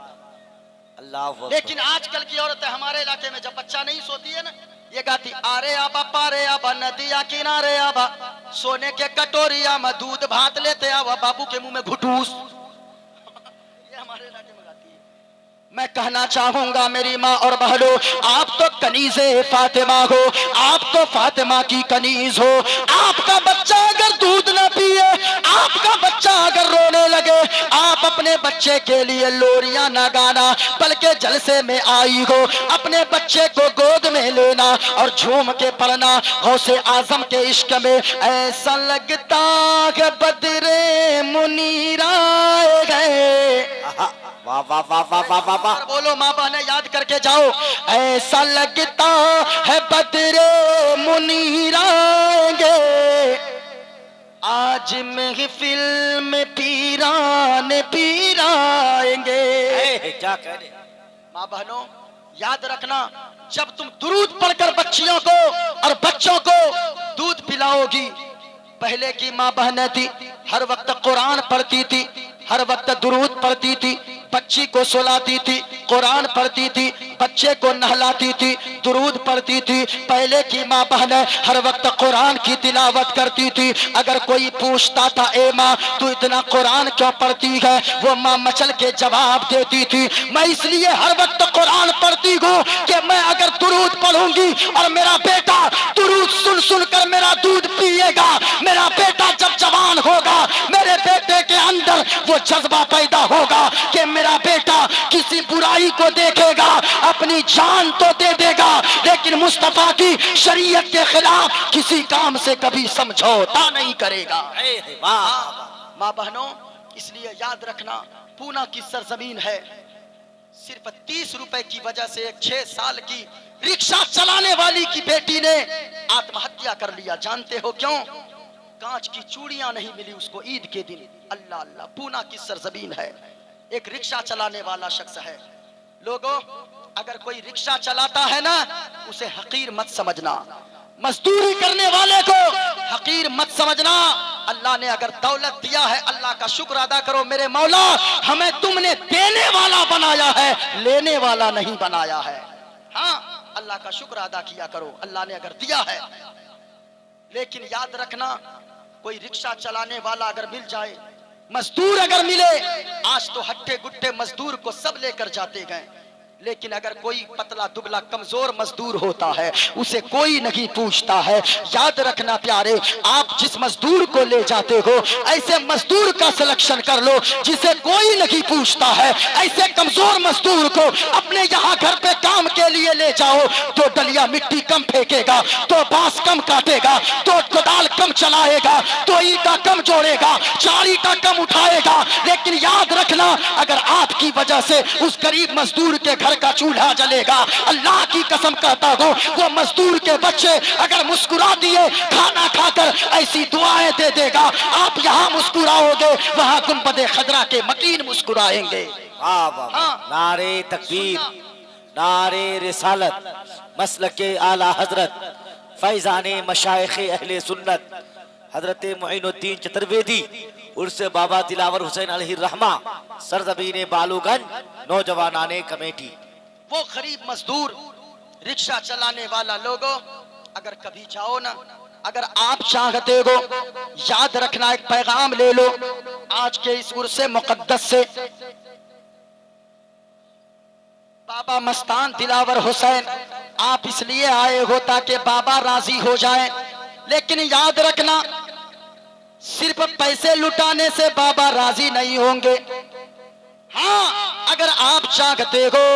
अल्लाह अकबर। लेकिन आजकल की औरतें हमारे इलाके में जब बच्चा नहीं सोती है ना, ये गाती आरे आबा पारे आबा नदिया किनारे आबा, सोने के कटोरिया में दूध भात लेते आवा, बाबू के मुंह में घुटूस। ये हमारे इलाके में गाती है। मैं कहना चाहूंगा मेरी माँ और बहनों, आप तो कनीज़े फातिमा हो, आप तो फातिमा की कनीज हो। आपका बच्चा अगर दूध न पिए, आपका बच्चा अगर रोने लगे, आप अपने बच्चे के लिए लोरियां ना गाना, बल्कि जलसे में आई हो अपने बच्चे को गोद में लेना और झूम के पढ़ना। गौसे आजम के इश्क में ऐसा लगता है बदरे मुनीरा गए। वाह वाह वाह वाह वाह वाह वाह। बोलो माँ बहने, याद करके जाओ। ऐसा लगता है बदरे मुनीर आएंगे, आज महफिल में पीरान पीराएंगे। क्या कह रहे। माँ बहनों याद रखना, जब तुम दुरूद पढ़कर बच्चियों को और बच्चों को दूध पिलाओगी, पहले की माँ बहनें थी हर वक्त कुरान पढ़ती थी, हर वक्त दुरूद पढ़ती थी, बच्ची को सुलाती थी, कुरान पढ़ती थी, बच्चे को नहलाती थी, दुरूद पढ़ती थी। पहले की माँ बहनें हर वक्त कुरान की तिलावत करती थी। अगर कोई पूछता था ए माँ तू इतना कुरान क्यों पढ़ती है, वो माँ मचल के जवाब देती थी, मैं इसलिए हर वक्त कुरान पढ़ती हूँ कि मैं अगर दुरूद पढ़ूंगी और मेरा बेटा दुरूद सुन सुन कर मेरा दूध पिएगा, मेरा बेटा जब जवान होगा मेरे बेटे के अंदर वो जज्बा पैदा होगा कि मेरा बेटा किसी बुराई को देखेगा अपनी जान तो दे देगा, लेकिन मुस्तफा की शरीयत के खिलाफ किसी काम से कभी समझौता नहीं करेगा। माँ बहनों, इसलिए याद रखना, पूना की सरजमीन है, सिर्फ 30 रुपए की वजह से एक 6 साल की रिक्शा चलाने वाली की बेटी ने आत्महत्या कर लिया। जानते हो क्यों? कांच की चूड़ियां नहीं मिली उसको ईद के दिन। अल्लाह अल्लाह, पूना की सरजमीन है, एक रिक्शा चलाने वाला शख्स है। लोगों, अगर कोई रिक्शा चलाता है ना, उसे हकीर मत समझना, मजदूरी करने वाले को हकीर मत समझना। अल्लाह ने अगर दौलत दिया है, अल्लाह का शुक्र अदा करो, मेरे मौला हमें तुमने देने वाला बनाया है, लेने वाला नहीं बनाया है। हाँ, अल्लाह का शुक्र अदा किया करो, अल्लाह ने अगर दिया है। लेकिन याद रखना, कोई रिक्शा चलाने वाला अगर मिल जाए, मजदूर अगर मिले, आज तो हट्टे गुट्टे मजदूर को सब लेकर जाते गए, लेकिन अगर कोई पतला दुबला कमजोर मजदूर होता है उसे कोई नहीं पूछता है। याद रखना प्यारे, आप जिस मजदूर को ले जाते हो ऐसे मजदूर का सिलेक्शन कर लो जिसे कोई नहीं पूछता है। ऐसे कमजोर मजदूर को अपने यहाँ घर पे काम के लिए ले जाओ, तो डलिया मिट्टी कम फेंकेगा, तो बांस कम काटेगा, तो कोदाल कम चलाएगा, तो ईटा कम जोड़ेगा, 4 ईटा कम उठाएगा। लेकिन याद रखना, अगर आपकी वजह से उस गरीब मजदूर के घर का चूल्हा जलेगा, अल्लाह की कसम कहता हूँ वो मजदूर के बच्चे अगर मुस्कुरा दिए खाना खाकर ऐसी दुआएं दे देगा, आप यहाँ मुस्कुराओगे वहाँ गुंबदे खदरा के मकीन मुस्कुराएंगे। नारे तकबीर, नारे रिसालत, मसलके आला हजरत फैजाने मशाइखे अहले सुन्नत हजरत मुइनुद्दीन चतुर्वेदी उर्से बाबा दिलावर हुसैन अलैहि रहमा सरजमीन बालूगंज नौजवानाने कमेटी। वो गरीब मजदूर रिक्शा चलाने वाला, लोगों अगर कभी जाओ ना, अगर आप चाहते हो, याद रखना, एक पैगाम ले लो आज के इस उर्से मुकद्दस से। बाबा मस्तान दिलावर हुसैन आप इसलिए आए हो ताकि बाबा राजी हो जाए, लेकिन याद रखना सिर्फ पैसे लुटाने से बाबा राजी नहीं होंगे। हाँ, अगर आप चाहते हो,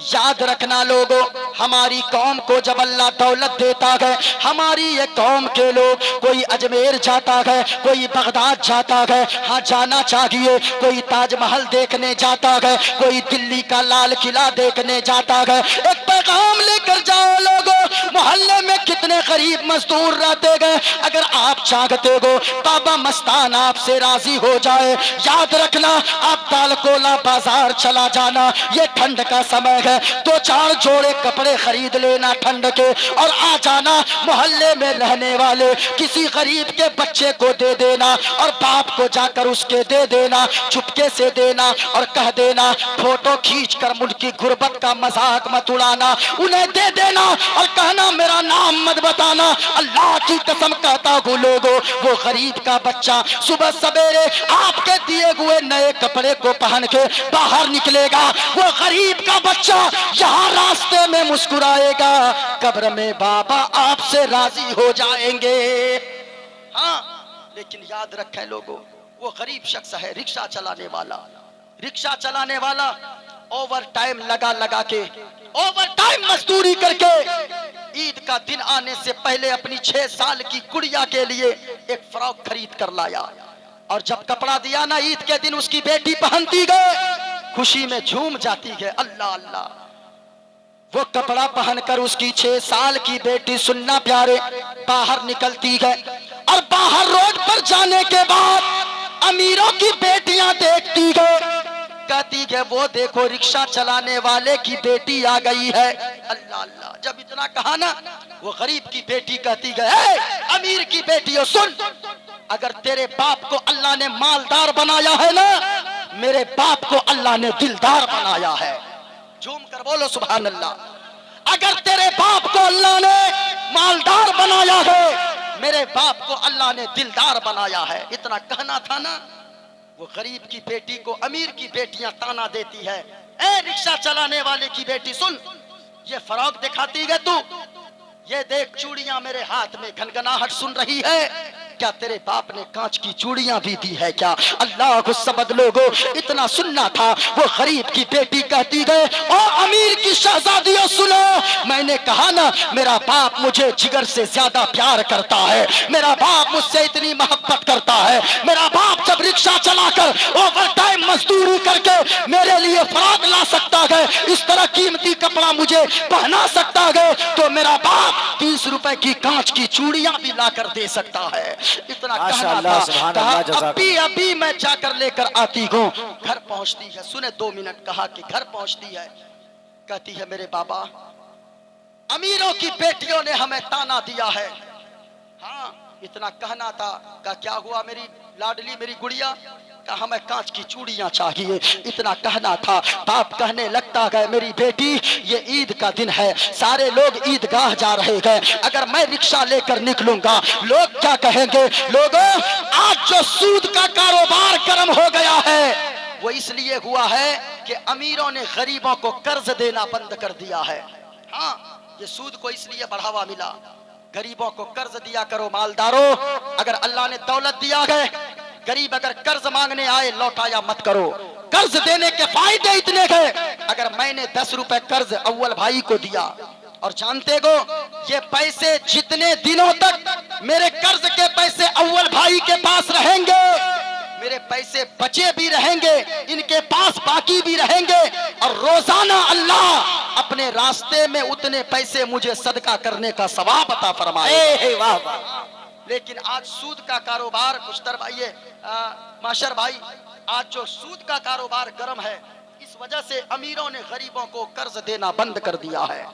याद रखना लोगों, हमारी कौम को जब अल्लाह दौलत देता है, हमारी ये कौम के लोग, कोई अजमेर जाता है, कोई बगदाद जाता है, हाँ जाना चाहिए, कोई ताजमहल देखने जाता है, कोई दिल्ली का लाल किला देखने जाता है। एक पैगाम लेकर जाओ लोगों, मोहल्ले में कितने गरीब मजदूर रहते गए, अगर आप चाहते हो बाबा मस्तान आपसे राजी हो जाए, याद रखना आप तालकोला बाजार चला जाना, ये ठंड का समय है, 2-4 जोड़े कपड़े खरीद लेना ठंड के, और आ जाना मोहल्ले में रहने वाले किसी गरीब के बच्चे को दे देना, और बाप को जाकर उसके दे देना, चुपके से देना, और कह देना फोटो खींच कर उनकी गुर्बत का मजाक मत उड़ाना, उन्हें दे देना और कहना मेरा नाम मत बताना। अल्लाह की कसम कहता हूँ लोगों, वो गरीब का बच्चा सुबह सवेरे आपके दिए हुए नए कपड़े को पहन के बाहर निकलेगा, वो गरीब का बच्चा यहाँ रास्ते में मुस्कुराएगा, कब्र में बाबा आपसे राजी हो जाएंगे। हाँ, लेकिन याद रखें लोगों, वो गरीब शख्स है रिक्शा चलाने वाला, रिक्शा चलाने वाला ओवर टाइम लगा के, ओवर टाइम मजदूरी करके ईद का दिन आने से पहले अपनी 6 साल की गुड़िया के लिए एक फ्रॉक खरीद कर लाया, और जब कपड़ा दिया ना ईद के दिन उसकी बेटी पहनती गए, खुशी में झूम जाती है। अल्लाह अल्लाह, वो कपड़ा पहनकर उसकी 6 साल की बेटी सुनना प्यारे बाहर निकलती है, और बाहर रोड पर जाने के बाद अमीरों की बेटियां देखती है, कहती है वो देखो रिक्शा चलाने वाले की बेटी आ गई है। अल्लाह अल्लाह, जब इतना कहा ना, वो गरीब की बेटी कहती है अमीर की बेटियों सुन, अगर तेरे बाप को अल्लाह ने मालदार बनाया है ना, मेरे बाप को अल्लाह ने दिलदार बनाया है। झूम कर बोलो सुभान अल्लाह। अगर तेरे बाप को अल्लाह ने मालदार बनाया है, मेरे बाप को अल्लाह ने दिलदार बनाया है। इतना कहना था ना, वो गरीब की बेटी को अमीर की बेटियां ताना देती है, ए रिक्शा चलाने वाले की बेटी सुन, ये फराक दिखाती है तू, ये देख चूड़ियां मेरे हाथ में, घनघनाहट सुन रही है, क्या तेरे बाप ने कांच की चूड़ियां भी दी है क्या? अल्लाह को सबद लोगो, इतना सुनना था। वो गरीब की बेटी कहती है ओ अमीर की शहजादियों सुनो, मैंने कहा ना मेरा बाप मुझे जिगर से ज्यादा प्यार करता है, मेरा बाप मुझसे इतनी मोहब्बत करता है, मेरा बाप जब रिक्शा चलाकर ओवर टाइम मजदूरी करके मेरे लिए फराग ला सकता है, इस तरह कीमती कपड़ा मुझे पहना सकता है, तो मेरा बाप 30 रुपए की कांच की चूड़ियां भी लाकर दे सकता है। इतना कहना था। अभी मैं जाकर लेकर आती हूँ। घर पहुंचती है, सुने 2 मिनट, कहा कि घर पहुंचती है, कहती है मेरे बाबा अमीरों की बेटियों ने हमें ताना दिया है। हाँ, इतना कहना था। का क्या हुआ मेरी लाडली मेरी गुड़िया? का हमें कांच की चूड़ियां चाहिए। इतना कहना था। बाप कहने लगता है मेरी बेटी ये ईद का दिन है, सारे लोग ईदगाह जा रहे हैं, अगर मैं रिक्शा लेकर निकलूंगा लोग क्या कहेंगे? लोगों आज जो सूद का कारोबार गर्म हो गया है वो इसलिए हुआ है कि अमीरों ने गरीबों को कर्ज देना बंद कर दिया है। हाँ, ये सूद को इसलिए बढ़ावा मिला। गरीबों को कर्ज दिया करो मालदारों, अगर अल्लाह ने दौलत दिया है, गरीब अगर कर्ज मांगने आए लौटाया मत करो। कर्ज देने के फायदे इतने हैं, अगर मैंने 10 रुपए कर्ज अव्वल भाई को दिया और जानते हो ये पैसे जितने दिनों तक मेरे कर्ज के पैसे अव्वल भाई के पास रहेंगे, मेरे पैसे बचे भी रहेंगे, इनके पास बाकी भी रहेंगे, और रोजाना अल्लाह अपने रास्ते में उतने पैसे मुझे सदका करने का सवाब अता फरमाए। वाह वाह। लेकिन आज सूद का कारोबार मुश्तर भाई माशर भाई, आज जो सूद का कारोबार गर्म है, इस वजह से अमीरों ने गरीबों को कर्ज देना बंद कर दिया है।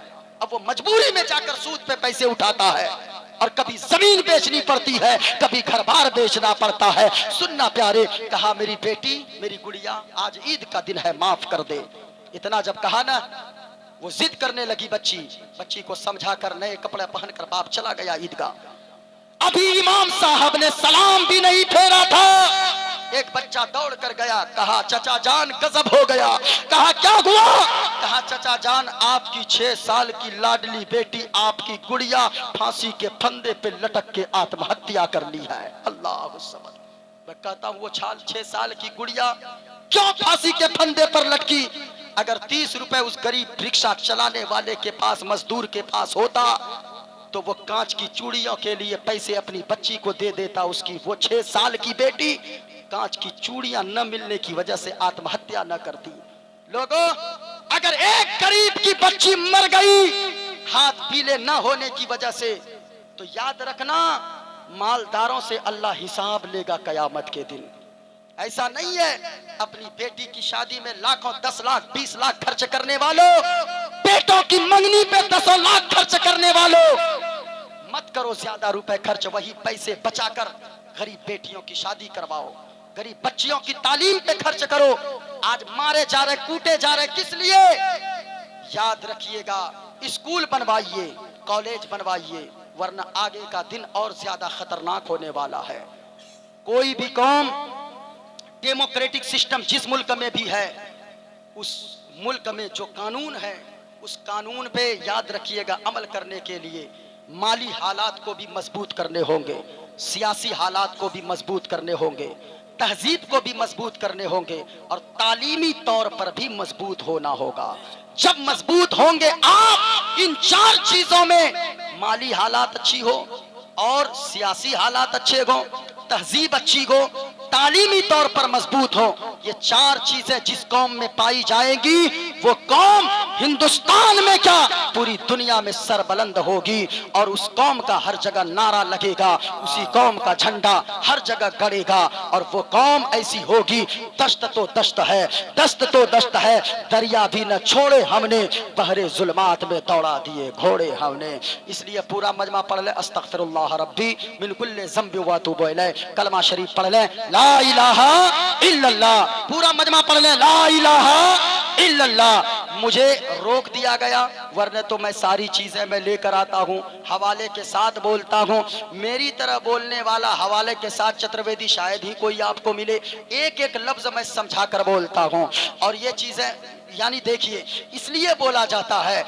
अब वो मजबूरी में जाकर सूद पे पैसे उठाता है, और कभी जमीन बेचनी पड़ती है, कभी घर बार बेचना पड़ता है। सुनना प्यारे, कहा मेरी बेटी मेरी गुड़िया आज ईद का दिन है, माफ कर दे। इतना जब कहा ना, वो जिद करने लगी बच्ची को समझा कर नए कपड़े पहनकर बाप चला गया ईदगाह। अभी इमाम साहब ने सलाम भी नहीं फेरा था, एक बच्चा दौड़ कर गया, कहा चचा जान गजब हो गया। कहा क्या हुआ? कहा चचा जान आपकी 6 साल की लाडली बेटी आपकी गुड़िया फांसी के फंदे पे लटक के आत्महत्या कर ली है। अल्लाह समझ। मैं कहता हूँ वो 6 साल की गुड़िया क्यों फांसी के फंदे पर लटकी? अगर 30 रुपए उस गरीब रिक्शा चलाने वाले के पास, मजदूर के पास होता तो वो कांच की चूड़ियों के लिए पैसे अपनी बच्ची को दे देता। उसकी वो 6 साल की बेटी कांच की चूड़ियां न मिलने की वजह से आत्महत्या न करती। लोगों, अगर एक गरीब की बच्ची मर गई हाथ पीले न होने की वजह से, तो याद रखना मालदारों से अल्लाह हिसाब लेगा कयामत के दिन। ऐसा नहीं है अपनी बेटी की शादी में लाखों, 10 लाख 20 लाख खर्च करने वालों, बेटों की मंगनी पे 10 लाख खर्च करने वालों, मत करो ज्यादा रुपए खर्च। वही पैसे बचाकर गरीब बेटियों की शादी करवाओ, गरीब बच्चियों की तालीम पे खर्च करो। आज मारे जा रहे, कूटे जा रहे, किस लिए? याद रखिएगा, स्कूल बनवाइए, कॉलेज बनवाइए, वरना आगे का दिन और ज्यादा खतरनाक होने वाला है। कोई भी कौम डेमोक्रेटिक सिस्टम जिस मुल्क में भी है, उस मुल्क में जो कानून है उस कानून पे याद रखिएगा अमल करने के लिए माली हालात को भी मजबूत करने होंगे, सियासी हालात को भी मजबूत करने होंगे, तहजीब को भी मजबूत करने होंगे और तालीमी तौर पर भी मजबूत होना होगा। जब मजबूत होंगे आप इन 4 चीजों में, माली हालात अच्छी हो और सियासी हालात अच्छे हो, तहजीब अच्छी हो, तालीमी तौर पर मजबूत हो, ये 4 चीजें जिस कौम में पाई जाएंगी वो कौम हिंदुस्तान में क्या पूरी दुनिया में सरबलंद होगी और उस कौम का हर जगह नारा लगेगा, उसी कौम का झंडा हर जगह गड़ेगा और वो कौम ऐसी होगी। दश्त तो दश्त है, दस्त तो दश्त है, दरिया भी न छोड़े हमने, बहरे जुल्मात में दौड़ा दिए घोड़े हमने। इसलिए पूरा मजमा पढ़ ले, अस्तगफिरुल्लाह रब्बी मिन कुल्लि ज़ंबि व अतूबु इलैह, कलमा शरीफ पढ़ ले, ला इलाहा इल्लल्लाह, पूरा मजमा पढ़ ले, ला इलाहा इल्लल्लाह। मुझे रोक दिया गया, वरना तो मैं सारी चीजें मैं लेकर आता हूँ, हवाले के साथ बोलता हूँ। मेरी तरह बोलने वाला हवाले के साथ चतुर्वेदी शायद ही कोई आपको मिले। एक एक लफ्ज मैं समझा कर बोलता हूँ और ये चीजें यानी देखिए इसलिए बोला जाता है